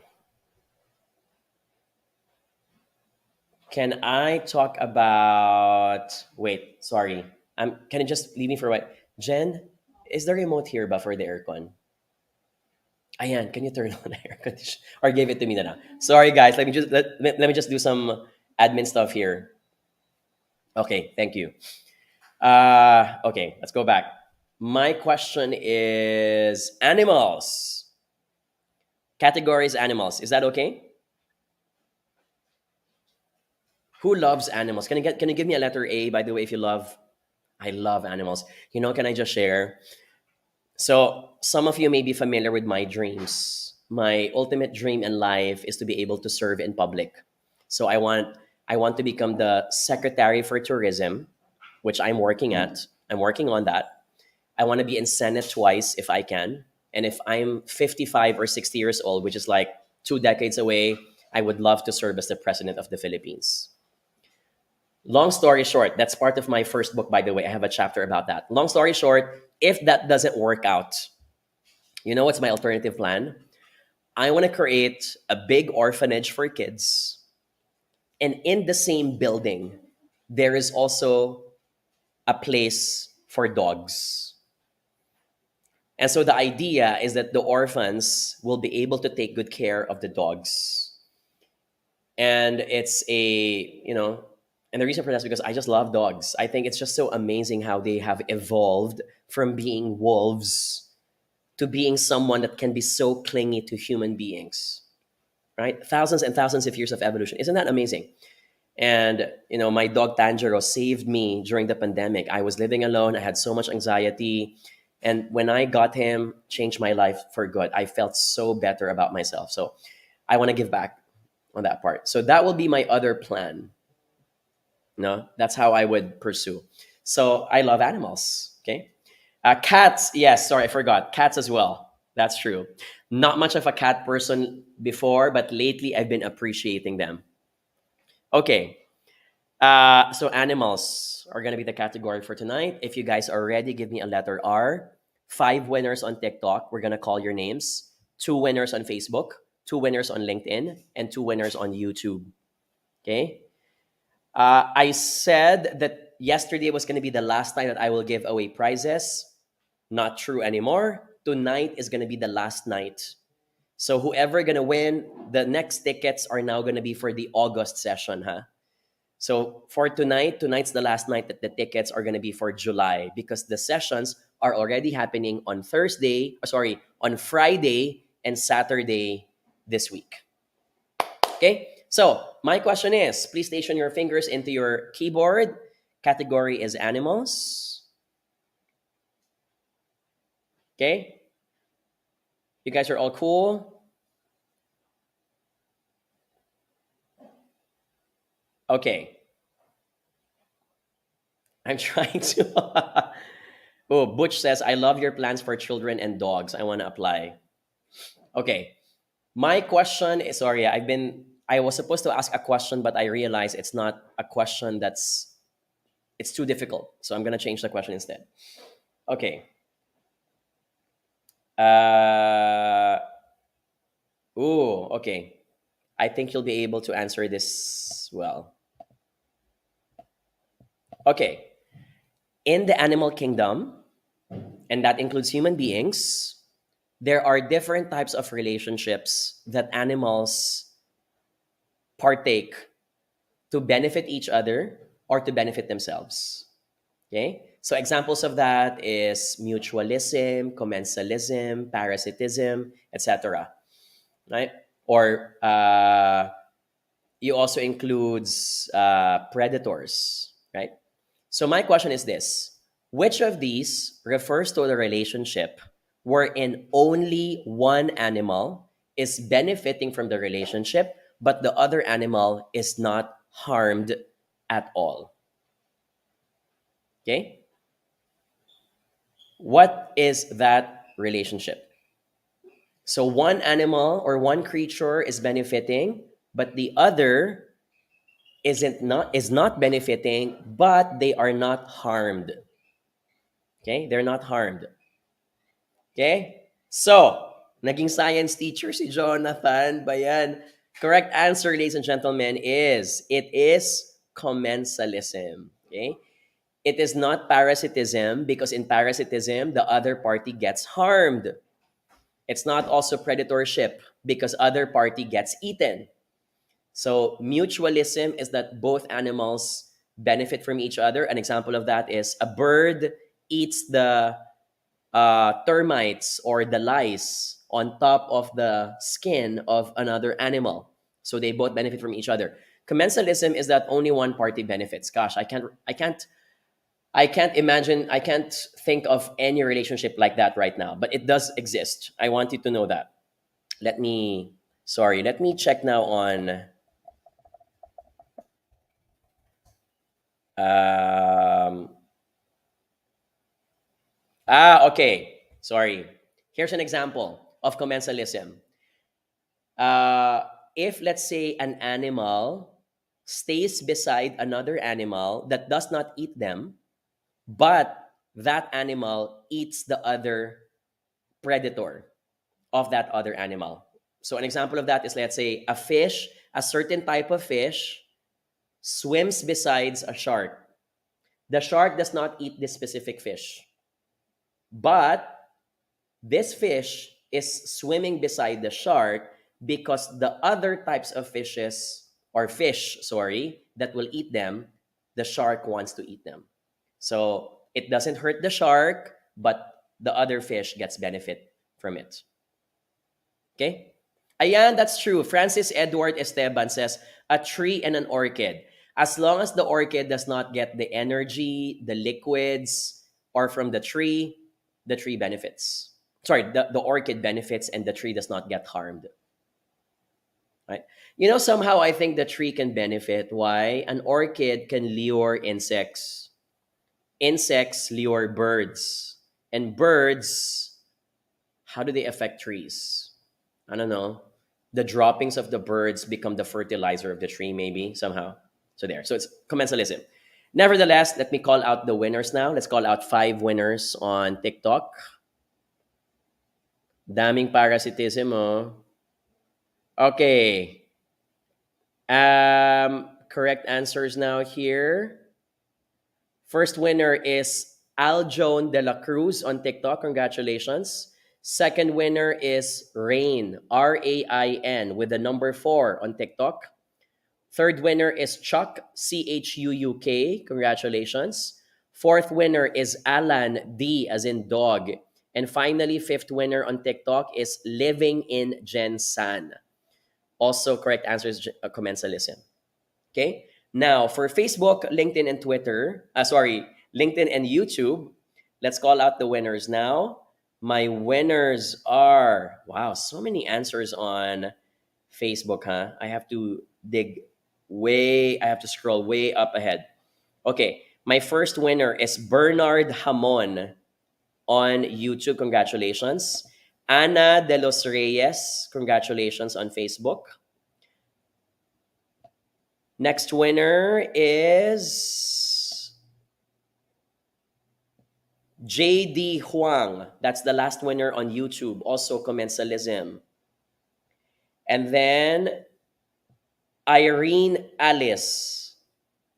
Can I talk about... Wait, sorry. Can you just leave me for a while? Jen, is the remote here ba for the aircon? Ayan, can you turn on the air condition? Or give it to me na lang. Sorry guys, let me just do some admin stuff here. Okay, thank you. Okay, let's go back. My question is animals. Categories animals. Is that okay? Who loves animals? Can you give me a letter A, by the way, if you love? I love animals. You know, can I just share? So some of you may be familiar with my dreams. My ultimate dream in life is to be able to serve in public. So I want to become the secretary for tourism, which I'm working at. I'm working on that. I want to be in Senate twice if I can. And if I'm 55 or 60 years old, which is like 2 decades away, I would love to serve as the president of the Philippines. Long story short, that's part of my first book, by the way. I have a chapter about that. Long story short, if that doesn't work out, you know what's my alternative plan? I want to create a big orphanage for kids. And in the same building, there is also a place for dogs. And so the idea is that the orphans will be able to take good care of the dogs. And it's and the reason for that is because I just love dogs. I think it's just so amazing how they have evolved from being wolves to being someone that can be so clingy to human beings, right? Thousands and thousands of years of evolution. Isn't that amazing? And, my dog Tanjiro saved me during the pandemic. I was living alone. I had so much anxiety. And when I got him, changed my life for good. I felt so better about myself. So I want to give back on that part. So that will be my other plan. No, that's how I would pursue. So I love animals. Okay. Cats. Yes. Sorry, I forgot. Cats as well. That's true. Not much of a cat person before, but lately I've been appreciating them. Okay. So animals are going to be the category for tonight. If you guys are ready, give me a letter R. 5 winners on TikTok. We're going to call your names. 2 winners on Facebook. 2 winners on LinkedIn. And 2 winners on YouTube. Okay. I said that yesterday was going to be the last time that I will give away prizes. Not true anymore. Tonight is going to be the last night. So whoever going to win, the next tickets are now going to be for the August session, huh? So for tonight's the last night that the tickets are going to be for July because the sessions are already happening on on Friday and Saturday this week. Okay? So my question is, please station your fingers into your keyboard. Category is animals. Okay? You guys are all cool? Okay. I'm trying to... Oh, Butch says, I love your plans for children and dogs. I want to apply. Okay. My question is, sorry, I was supposed to ask a question, but I realized it's not a question it's too difficult. So I'm going to change the question instead. Okay. Okay. I think you'll be able to answer this well. Okay. In the animal kingdom, and that includes human beings, there are different types of relationships that animals partake to benefit each other or to benefit themselves. Okay? So examples of that is mutualism, commensalism, parasitism, etc. Right? Or you also includes predators, right? So my question is this: which of these refers to the relationship wherein only one animal is benefiting from the relationship, but the other animal is not harmed at all? Okay? What is that relationship? So one animal or one creature is benefiting, but the other is not benefiting, but they are not harmed. Okay? They're not harmed. Okay? So, naging science teacher si Jonathan ba yan? Correct answer, ladies and gentlemen, is it is commensalism. Okay? It is not parasitism because in parasitism, the other party gets harmed. It's not also predatorship because other party gets eaten. So mutualism is that both animals benefit from each other. An example of that is a bird eats the termites or the lice on top of the skin of another animal. So they both benefit from each other. Commensalism is that only one party benefits. Gosh, I can't imagine, I can't think of any relationship like that right now, but it does exist. I want you to know that. Let me check now on um okay. Sorry. Here's an example of commensalism. If let's say an animal stays beside another animal that does not eat them, but that animal eats the other predator of that other animal. So an example of that is, let's say, a fish, a certain type of fish swims besides a shark. The shark does not eat this specific fish, but this fish is swimming beside the shark because the other types of fish that will eat them, the shark wants to eat them. So it doesn't hurt the shark, but the other fish gets benefit from it. Okay? Ayan, that's true. Francis Edward Esteban says, a tree and an orchid. As long as the orchid does not get the energy, the liquids, or from the tree benefits. Sorry, the orchid benefits and the tree does not get harmed. Right? Somehow I think the tree can benefit. Why? An orchid can lure insects. Insects lure birds. And birds, how do they affect trees? I don't know. The droppings of the birds become the fertilizer of the tree, maybe, somehow. So there. So it's commensalism. Nevertheless, let me call out the winners now. Let's call out 5 winners on TikTok. Daming parasitism, oh. Okay. Correct answers now here. First winner is Aljon de la Cruz on TikTok. Congratulations. Second winner is Rain, Rain, with the number 4 on TikTok. Third winner is Chuck, Chuuk. Congratulations. Fourth winner is Alan, D as in dog. And finally, fifth winner on TikTok is Living in Jen San. Also, correct answer is commensalism. Okay? Now, for Facebook, LinkedIn, and LinkedIn and YouTube, let's call out the winners now. My winners are, wow, so many answers on Facebook, huh? I have to scroll way up ahead. Okay, my first winner is Bernard Hamon on YouTube. Congratulations. Ana de los Reyes, congratulations on Facebook. Next winner is JD Huang. That's the last winner on YouTube. Also commensalism. And then Irene Alice.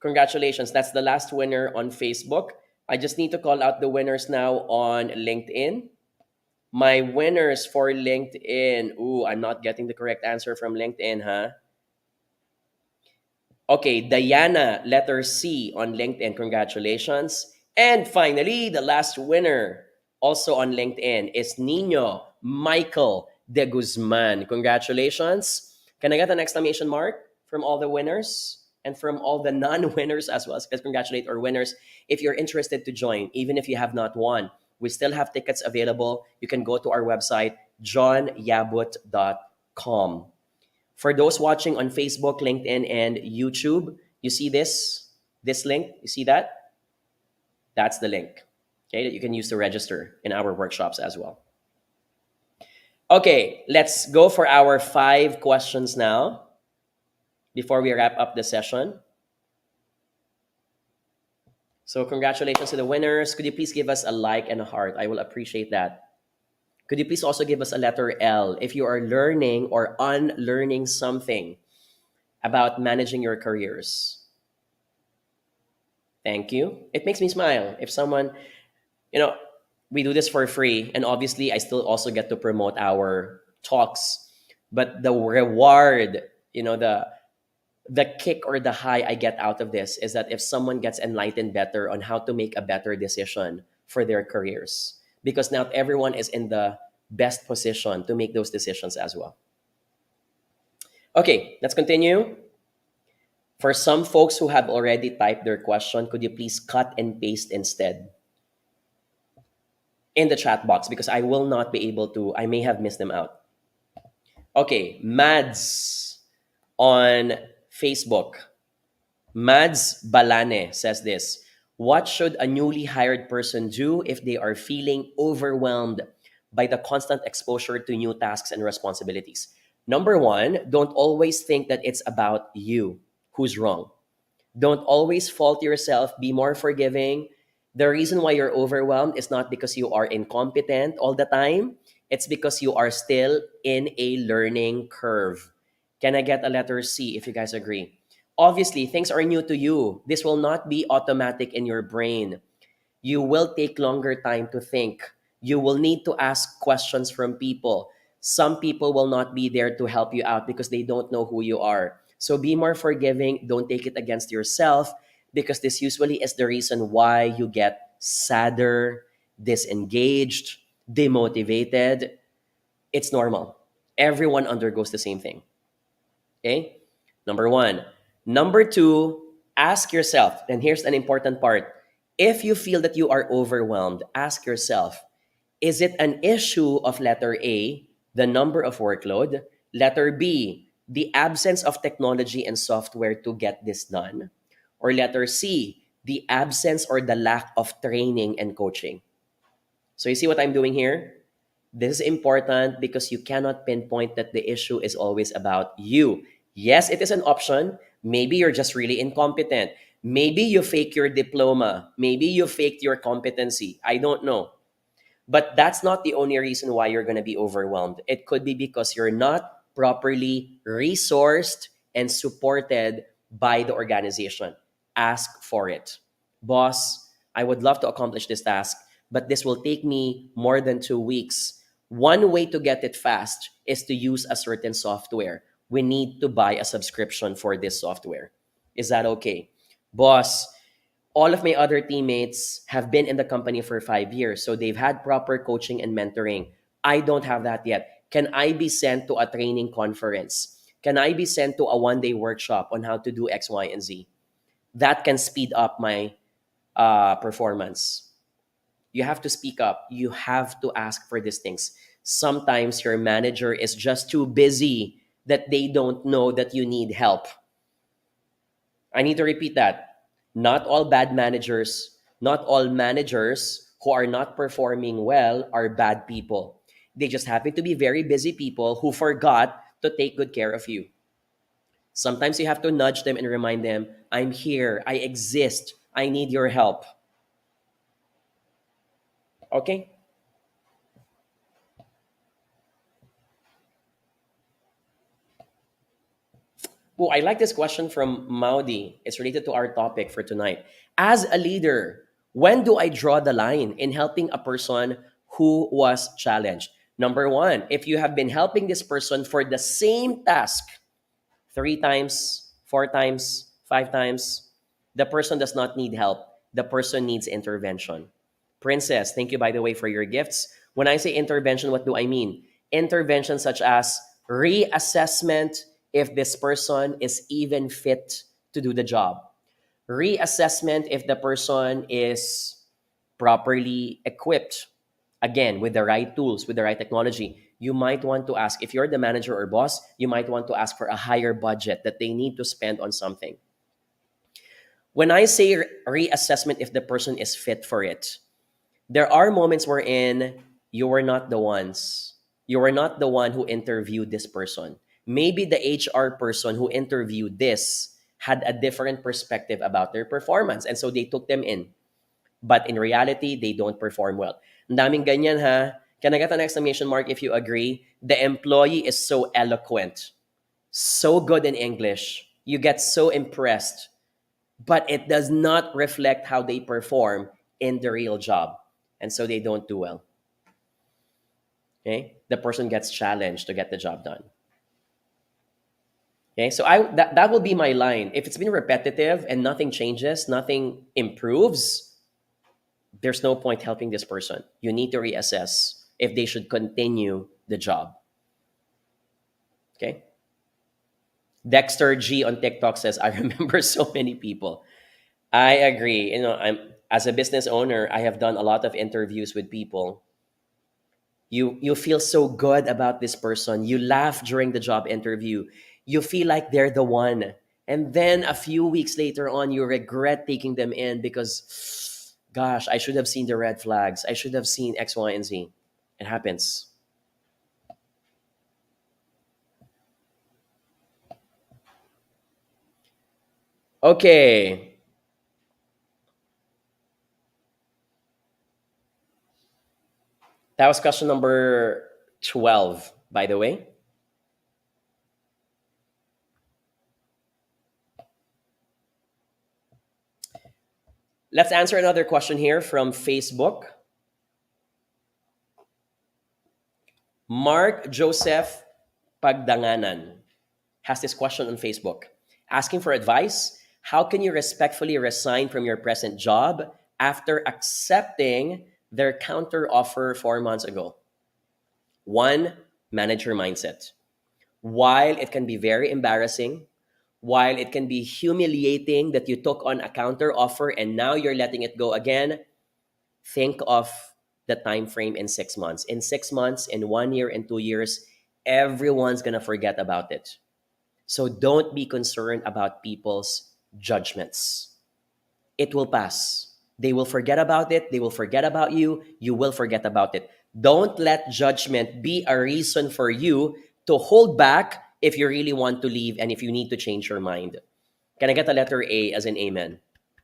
Congratulations. That's the last winner on Facebook. I just need to call out the winners now on LinkedIn. My winners for LinkedIn. Ooh, I'm not getting the correct answer from LinkedIn, huh? Okay, Diana, letter C on LinkedIn. Congratulations. And finally, the last winner, also on LinkedIn, is Nino Michael de Guzman. Congratulations. Can I get an exclamation mark from all the winners and from all the non-winners as well? Let's congratulate our winners. If you're interested to join, even if you have not won, we still have tickets available. You can go to our website, johnyabut.com. For those watching on Facebook, LinkedIn, and YouTube, you see this link? You see that? That's the link, okay, that you can use to register in our workshops as well. Okay, let's go for our 5 questions now before we wrap up the session. So congratulations to the winners. Could you please give us a like and a heart? I will appreciate that. Could you please also give us a letter L if you are learning or unlearning something about managing your careers? Thank you. It makes me smile if someone, you know, we do this for free, and obviously I still also get to promote our talks, but the reward, the kick or the high I get out of this is that if someone gets enlightened better on how to make a better decision for their careers, because not everyone is in the best position to make those decisions as well. Okay, let's continue. For some folks who have already typed their question, could you please cut and paste instead in the chat box, because I will not be able to, I may have missed them out. Okay, Mads on Facebook. Mads Balane says this: what should a newly hired person do if they are feeling overwhelmed by the constant exposure to new tasks and responsibilities? Number one, don't always think that it's about you who's wrong. Don't always fault yourself. Be more forgiving. The reason why you're overwhelmed is not because you are incompetent all the time. It's because you are still in a learning curve. Can I get a letter C if you guys agree? Obviously, things are new to you. This will not be automatic in your brain. You will take longer time to think. You will need to ask questions from people. Some people will not be there to help you out because they don't know who you are. So be more forgiving. Don't take it against yourself, because this usually is the reason why you get sadder, disengaged, demotivated. It's normal. Everyone undergoes the same thing. Okay? Number one. Number two, ask yourself, and here's an important part. If you feel that you are overwhelmed, ask yourself, is it an issue of letter A, the number of workload, letter B, the absence of technology and software to get this done, or letter C, the absence or the lack of training and coaching? So you see what I'm doing here? This is important because you cannot pinpoint that the issue is always about you. Yes, it is an option. Maybe you're just really incompetent. Maybe you fake your diploma. Maybe you faked your competency. I don't know. But that's not the only reason why you're going to be overwhelmed. It could be because you're not properly resourced and supported by the organization. Ask for it. Boss, I would love to accomplish this task, but this will take me more than 2 weeks. One way to get it fast is to use a certain software. We need to buy a subscription for this software. Is that okay? Boss, all of my other teammates have been in the company for 5 years, so they've had proper coaching and mentoring. I don't have that yet. Can I be sent to a training conference? Can I be sent to a one-day workshop on how to do X, Y, and Z? That can speed up my performance. You have to speak up. You have to ask for these things. Sometimes your manager is just too busy that they don't know that you need help. I need to repeat that. Not all bad managers, not all managers who are not performing well are bad people. They just happen to be very busy people who forgot to take good care of you. Sometimes you have to nudge them and remind them, I'm here, I exist, I need your help. Okay? Oh, I like this question from Maudi. It's related to our topic for tonight. As a leader, when do I draw the line in helping a person who was challenged? Number one, if you have been helping this person for the same task 3 times, 4 times, 5 times, the person does not need help. the person needs intervention. Princess, thank you, by the way, for your gifts. When I say intervention, what do I mean? Intervention such as reassessment if this person is even fit to do the job. Reassessment if the person is properly equipped. Again, with the right tools, with the right technology. You might want to ask, if you're the manager or boss, you might want to ask for a higher budget that they need to spend on something. When I say reassessment if the person is fit for it, there are moments wherein you were not the ones. You were not the one who interviewed this person. Maybe the HR person who interviewed this had a different perspective about their performance, and so they took them in. But in reality, they don't perform well. Ang daming ganyan, ha? Can I get an exclamation mark if you agree? The employee is so eloquent, so good in English. You get so impressed, but it does not reflect how they perform in the real job. And so they don't do well. Okay? The person gets challenged to get the job done. Okay? So that will be my line. If it's been repetitive and nothing changes, nothing improves, there's no point helping this person. You need to reassess if they should continue the job. Okay? Dexter G on TikTok says, I remember so many people. I agree. As a business owner, I have done a lot of interviews with people. You feel so good about this person. You laugh during the job interview. You feel like they're the one. And then a few weeks later on, you regret taking them in because, gosh, I should have seen the red flags. I should have seen X, Y, and Z. It happens. Okay. That was question number 12, by the way. Let's answer another question here from Facebook. Mark Joseph Pagdanganan has this question on Facebook, asking for advice. How can you respectfully resign from your present job after accepting their counter offer 4 months ago? One, manager mindset. While it can be very embarrassing, while it can be humiliating that you took on a counter offer and now you're letting it go again, think of the time frame in 6 months. In 6 months, in 1 year, in 2 years, everyone's going to forget about it. So don't be concerned about people's judgments. It will pass. They will forget about it. They will forget about you. You will forget about it. Don't let judgment be a reason for you to hold back if you really want to leave and if you need to change your mind. Can I get a letter A as in amen,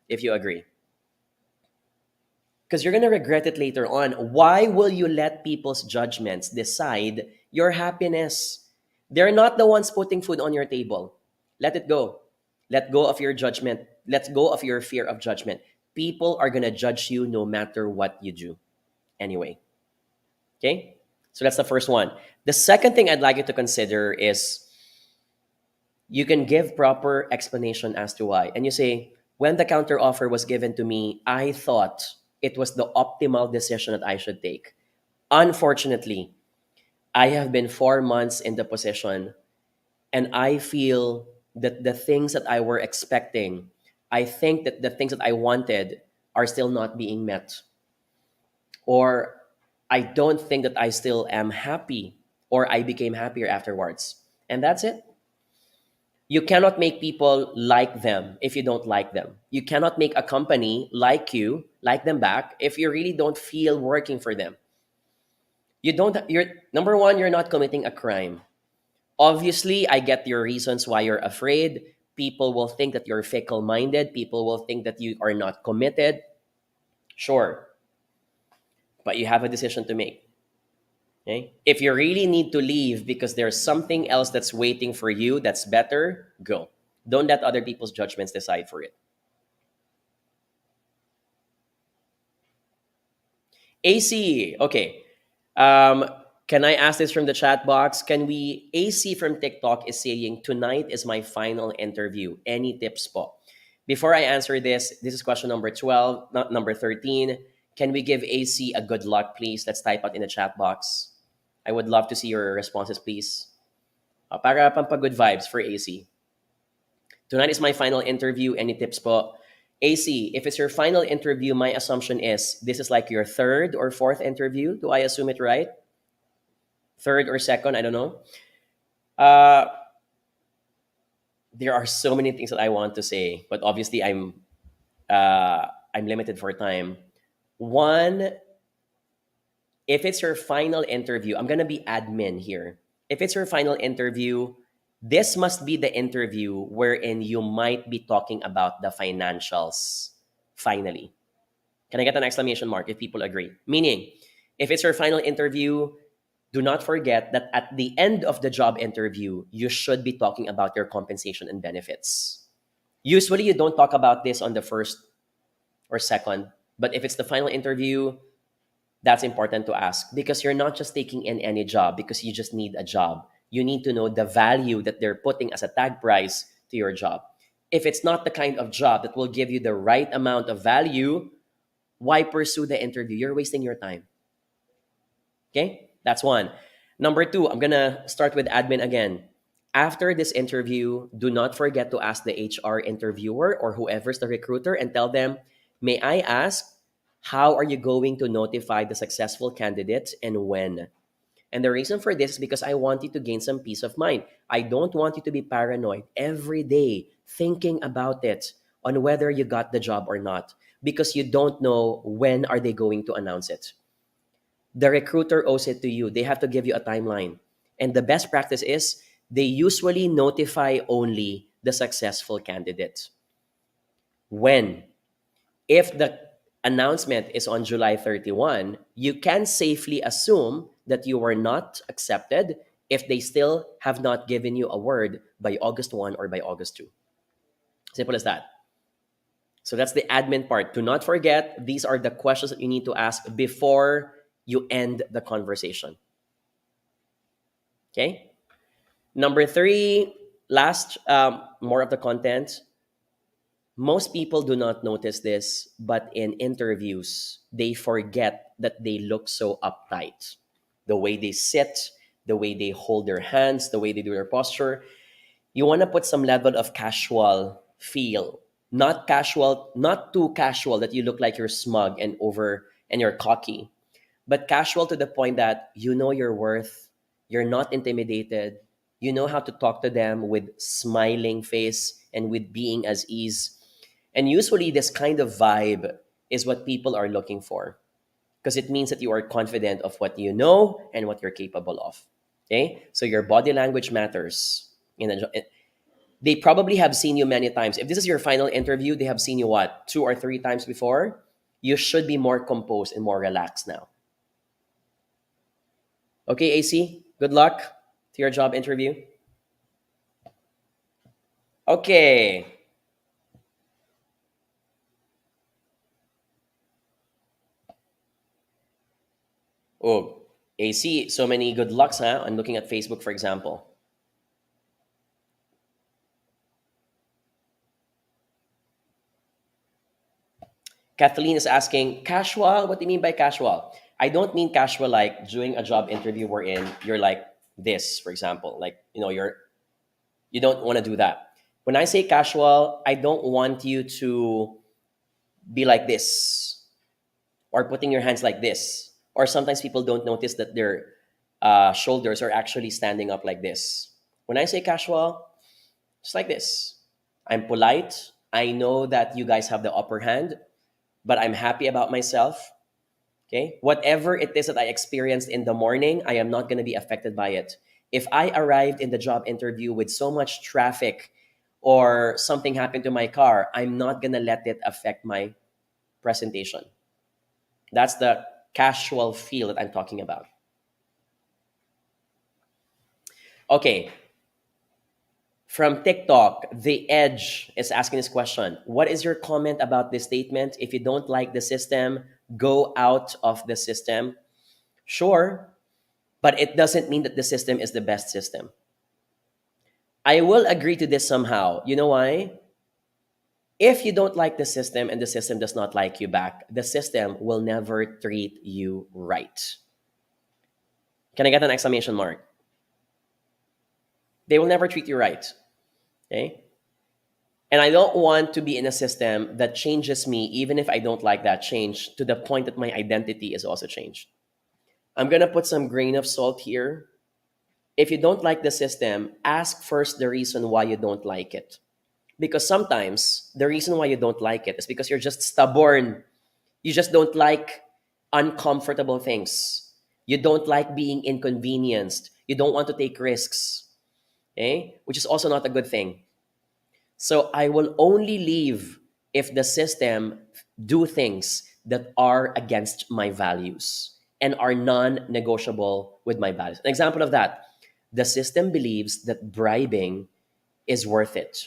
if you agree? Because you're going to regret it later on. Why will you let people's judgments decide your happiness? They're not the ones putting food on your table. Let it go. Let go of your judgment. Let go of your fear of judgment. People are going to judge you no matter what you do. Anyway. Okay? So that's the first one. The second thing I'd like you to consider is you can give proper explanation as to why. And you say, when the counter offer was given to me, I thought it was the optimal decision that I should take. Unfortunately, I have been 4 months in the position and I feel that the things that I were expecting, I think that the things that I wanted are still not being met. Or I don't think that I still am happy or I became happier afterwards. And that's it. You cannot make people like them if you don't like them. You cannot make a company like you, like them back, if you really don't feel working for them. You're number one, you're not committing a crime. Obviously, I get your reasons why you're afraid. People will think that you're fickle-minded. People will think that you are not committed. Sure. But you have a decision to make. Okay? If you really need to leave because there's something else that's waiting for you that's better, go. Don't let other people's judgments decide for it. AC, okay. Can I ask this from the chat box? AC from TikTok is saying, tonight is my final interview. Any tips po? Before I answer this is question number 12, not number 13. Can we give AC a good luck, please? Let's type out in the chat box. I would love to see your responses, please. Para pampagood vibes for AC. Tonight is my final interview. Any tips po? AC, if it's your final interview, my assumption is this is like your third or fourth interview. Do I assume it right? Third or second? I don't know. There are so many things that I want to say, but obviously I'm limited for time. One, if it's your final interview, I'm gonna be admin here. If it's your final interview, this must be the interview wherein you might be talking about the financials. Finally, can I get an exclamation mark if people agree? Meaning, if it's your final interview, do not forget that at the end of the job interview, you should be talking about your compensation and benefits. Usually, you don't talk about this on the first or second, but if it's the final interview, that's important to ask because you're not just taking in any job because you just need a job. You need to know the value that they're putting as a tag price to your job. If it's not the kind of job that will give you the right amount of value, why pursue the interview? You're wasting your time. Okay, that's one. Number two, I'm gonna start with admin again. After this interview, do not forget to ask the HR interviewer or whoever's the recruiter and tell them, may I ask, how are you going to notify the successful candidate and when? And the reason for this is because I want you to gain some peace of mind. I don't want you to be paranoid every day thinking about it on whether you got the job or not because you don't know when are they going to announce it. The recruiter owes it to you. They have to give you a timeline. And the best practice is they usually notify only the successful candidate. When? If the announcement is on July 31, you can safely assume that you were not accepted if they still have not given you a word by August 1 or by August 2. Simple as that. So that's the admin part. Do not forget, these are the questions that you need to ask before you end the conversation. Okay? Number three, last, more of the content. Most people do not notice this, but in interviews, they forget that they look so uptight. The way they sit, the way they hold their hands, the way they do their posture. You want to put some level of casual feel. Not casual, not too casual that you look like you're smug and you're cocky, but casual to the point that you know your worth, you're not intimidated, you know how to talk to them with smiling face and with being as ease. And usually this kind of vibe is what people are looking for because it means that you are confident of what you know and what you're capable of. Okay? So your body language matters. They probably have seen you many times. If this is your final interview, they have seen you what, 2 or 3 times before? You should be more composed and more relaxed now. Okay, AC, good luck to your job interview. Okay. Oh, AC, so many good lucks, huh? I'm looking at Facebook, for example. Kathleen is asking, casual? What do you mean by casual? I don't mean casual like doing a job interview wherein you're like this, for example. Like, you don't want to do that. When I say casual, I don't want you to be like this or putting your hands like this. Or sometimes people don't notice that their shoulders are actually standing up like this. When I say casual, it's like this. I'm polite. I know that you guys have the upper hand, but I'm happy about myself. Okay? Whatever it is that I experienced in the morning, I am not going to be affected by it. If I arrived in the job interview with so much traffic or something happened to my car, I'm not going to let it affect my presentation. That's the casual feel that I'm talking about. Okay. From TikTok, The Edge is asking this question. What is your comment about this statement? If you don't like the system, go out of the system. Sure, but it doesn't mean that the system is the best system. I will agree to this somehow. You know why? If you don't like the system and the system does not like you back, the system will never treat you right. Can I get an exclamation mark? They will never treat you right. Okay? And I don't want to be in a system that changes me, even if I don't like that change, to the point that my identity is also changed. I'm going to put some grain of salt here. If you don't like the system, ask first the reason why you don't like it. Because sometimes the reason why you don't like it is because you're just stubborn. You just don't like uncomfortable things. You don't like being inconvenienced. You don't want to take risks, okay? Which is also not a good thing. So I will only leave if the system do things that are against my values and are non-negotiable with my values. An example of that, the system believes that bribing is worth it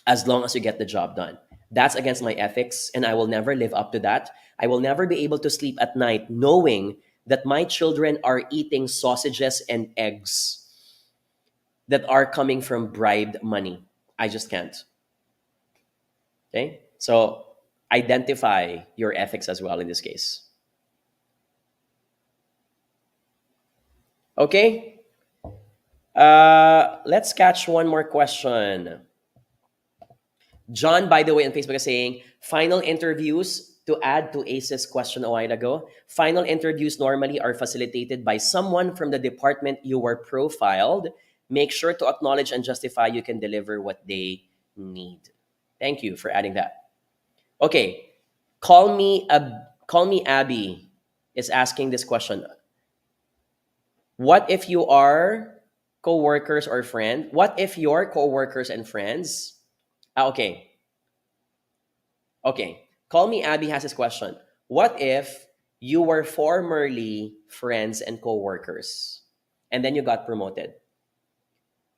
as long as you get the job done. That's against my ethics, and I will never live up to that. I will never be able to sleep at night knowing that my children are eating sausages and eggs that are coming from bribed money. I just can't. Okay? So identify your ethics as well in this case. Okay? Let's catch one more question. John, by the way, on Facebook is saying, final interviews, to add to Ace's question a while ago, final interviews normally are facilitated by someone from the department you were profiled. Make sure to acknowledge and justify you can deliver what they need. Thank you for adding that. Okay, call me Abby is asking this question. What if you are co-workers or friend? What if your co-workers and friends? Okay. Call me Abby has this question. What if you were formerly friends and co-workers and then you got promoted?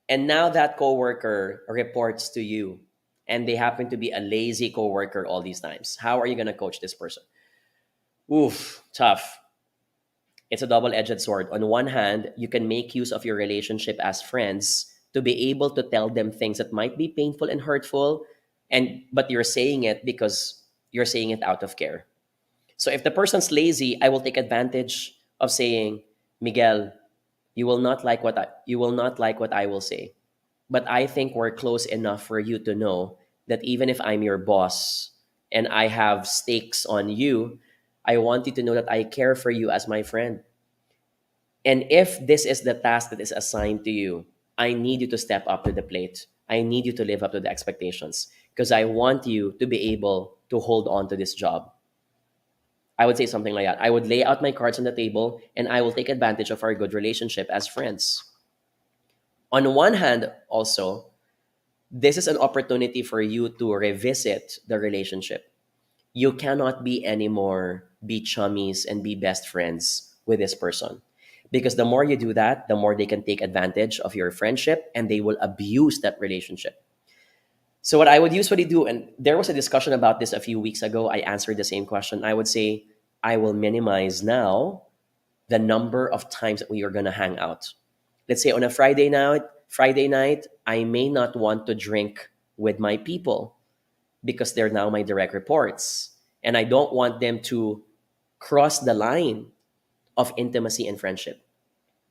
And now that co-worker reports to you and they happen to be a lazy co-worker all these times. How are you going to coach this person? Oof, tough. It's a double-edged sword. On one hand, you can make use of your relationship as friends to be able to tell them things that might be painful and hurtful, but you're saying it because you're saying it out of care. So if the person's lazy, I will take advantage of saying, Miguel, you will not like what I will say. But I think we're close enough for you to know that even if I'm your boss and I have stakes on you, I want you to know that I care for you as my friend. And if this is the task that is assigned to you, I need you to step up to the plate. I need you to live up to the expectations because I want you to be able to hold on to this job. I would say something like that. I would lay out my cards on the table and I will take advantage of our good relationship as friends. On one hand, also, this is an opportunity for you to revisit the relationship. You cannot be chummies and be best friends with this person. Because the more you do that, the more they can take advantage of your friendship and they will abuse that relationship. So what I would usually do, and there was a discussion about this a few weeks ago, I answered the same question. I would say, I will minimize now the number of times that we are going to hang out. Let's say on a Friday night, I may not want to drink with my people because they're now my direct reports. And I don't want them to cross the line of intimacy and friendship.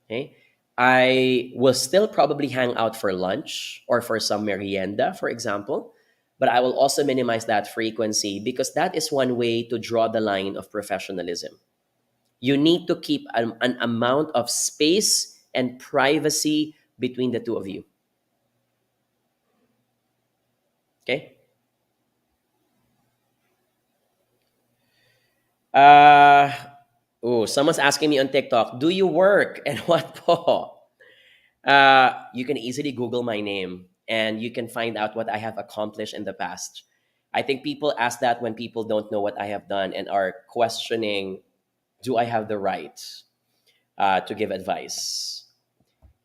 Okay? I will still probably hang out for lunch or for some merienda, for example, but I will also minimize that frequency because that is one way to draw the line of professionalism. You need to keep an amount of space and privacy between the two of you. Okay? Someone's asking me on TikTok, do you work? And what po? You can easily Google my name and you can find out what I have accomplished in the past. I think people ask that when people don't know what I have done and are questioning, do I have the right to give advice?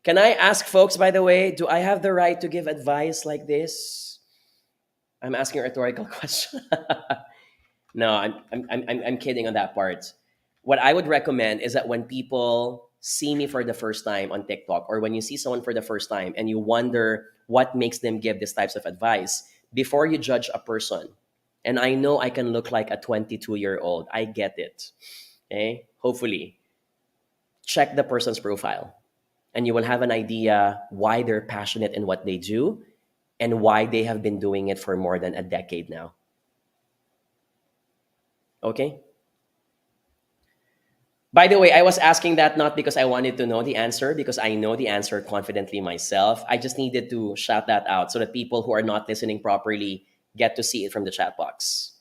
Can I ask folks, by the way, do I have the right to give advice like this? I'm asking a rhetorical question. No, I'm kidding on that part. What I would recommend is that when people see me for the first time on TikTok, or when you see someone for the first time and you wonder what makes them give these types of advice, before you judge a person, and I know I can look like a 22-year-old. I get it. Okay? Hopefully, check the person's profile and you will have an idea why they're passionate in what they do and why they have been doing it for more than a decade now. Okay? By the way, I was asking that not because I wanted to know the answer, because I know the answer confidently myself. I just needed to shout that out so that people who are not listening properly get to see it from the chat box.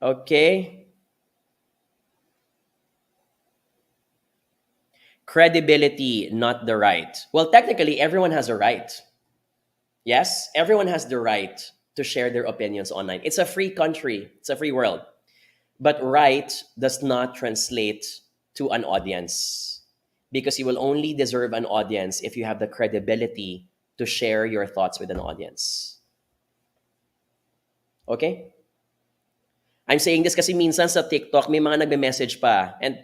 Okay? Credibility, not the right. Well, technically, everyone has a right. Yes, everyone has the right to share their opinions online. It's a free country, it's a free world. But right does not translate to an audience because you will only deserve an audience if you have the credibility to share your thoughts with an audience. Okay? I'm saying this kasi minsan sa TikTok, may mga nagme-message pa and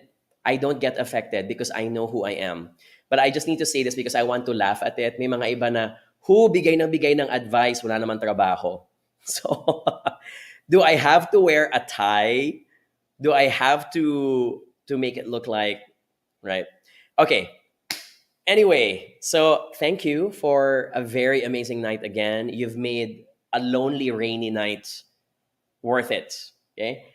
I don't get affected because I know who I am. But I just need to say this because I want to laugh at it. May mga iba na, bigay ng advice, wala naman trabaho. So, do I have to wear a tie? Do I have to make it look like, right? Okay. Anyway, so thank you for a very amazing night again. You've made a lonely, rainy night worth it. Okay.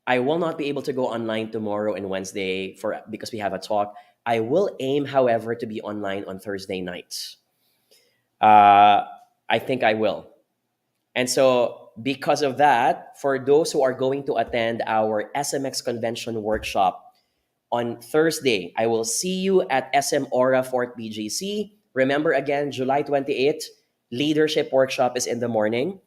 I will not be able to go online tomorrow and Wednesday because we have a talk. I will aim, however, to be online on Thursday night. I think I will. And so, because of that, for those who are going to attend our SMX convention workshop on Thursday, I will see you at SM Aura Fort BGC. Remember again, July 28th, leadership workshop is in the morning.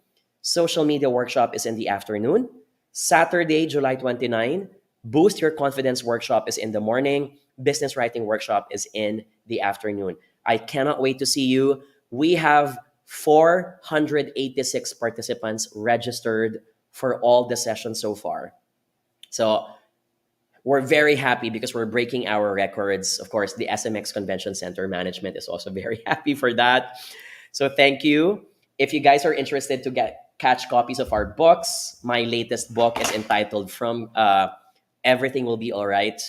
Social media workshop is in the afternoon. Saturday, July 29, Boost Your Confidence workshop is in the morning. Business writing workshop is in the afternoon. I cannot wait to see you. We have 486 participants registered for all the sessions so far. So we're very happy because we're breaking our records. Of course, the SMX Convention Center management is also very happy for that. So thank you. If you guys are interested to catch copies of our books, my latest book is entitled From Everything Will Be All Right.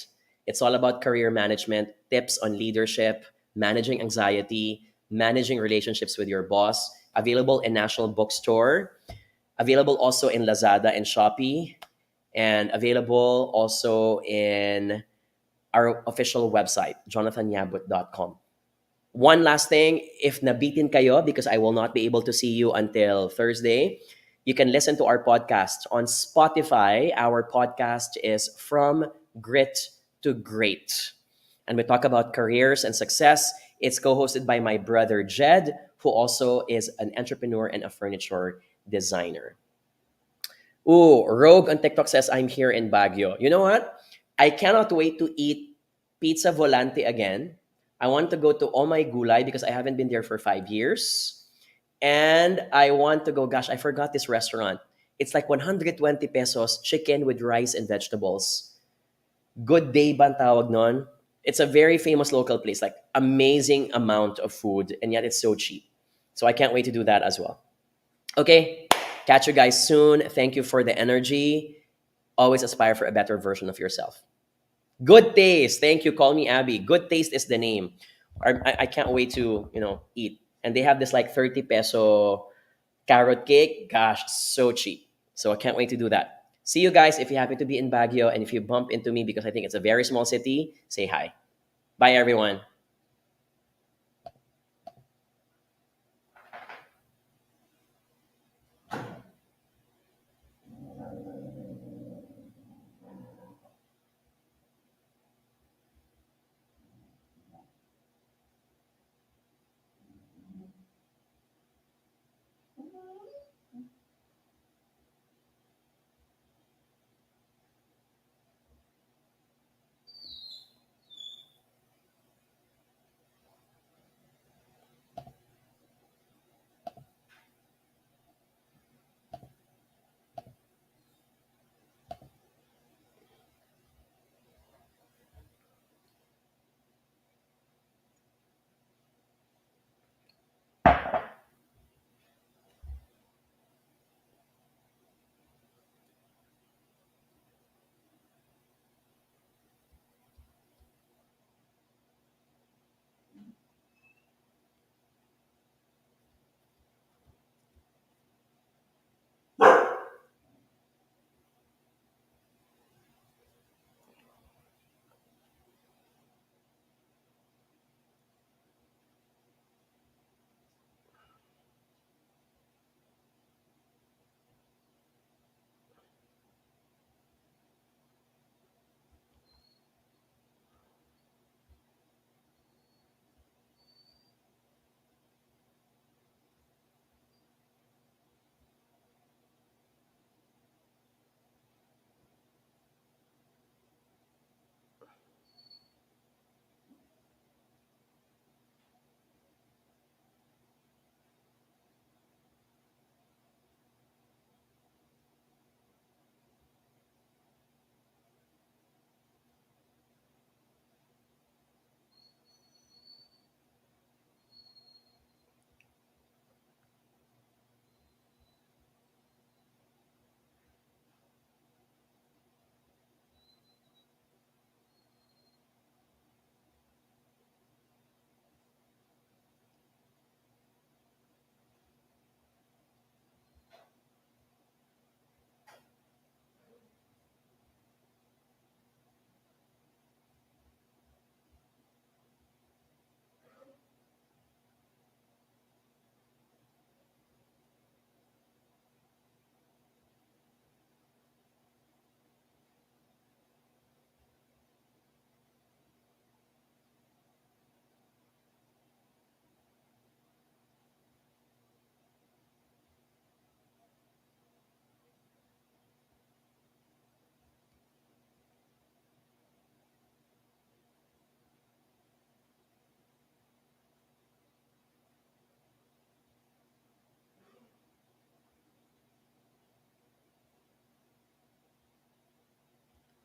It's all about career management, tips on leadership, managing anxiety, managing relationships with your boss. Available in National Bookstore. Available also in Lazada and Shopee. And available also in our official website, @jonathanyabutt.com. One last thing, if nabitin kayo, because I will not be able to see you until Thursday, you can listen to our podcast on Spotify. Our podcast is From Grit to Great. And we talk about careers and success. It's co-hosted by my brother, Jed, who also is an entrepreneur and a furniture designer. Ooh, Rogue on TikTok says, I'm here in Baguio. You know what? I cannot wait to eat Pizza Volante again. I want to go to Oh My Gulay because I haven't been there for 5 years. And I want to go, gosh, I forgot this restaurant. It's like 120 pesos, chicken with rice and vegetables. Good Day ba ang tawag nun? It's a very famous local place, like amazing amount of food, and yet it's so cheap. So I can't wait to do that as well. Okay, catch you guys soon. Thank you for the energy. Always aspire for a better version of yourself. Good Taste. Thank you. Call me Abby. Good Taste is the name. I can't wait to, eat. And they have this like 30 peso carrot cake. Gosh, so cheap. So I can't wait to do that. See you guys if you happen to be in Baguio. And if you bump into me because I think it's a very small city, say hi. Bye, everyone.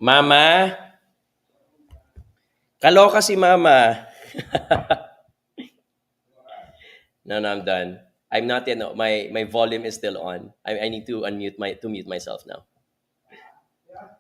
Mama, kaloka si Mama. No, no, I'm done. I'm not yet. No, my volume is still on. I need to unmute my to mute myself now.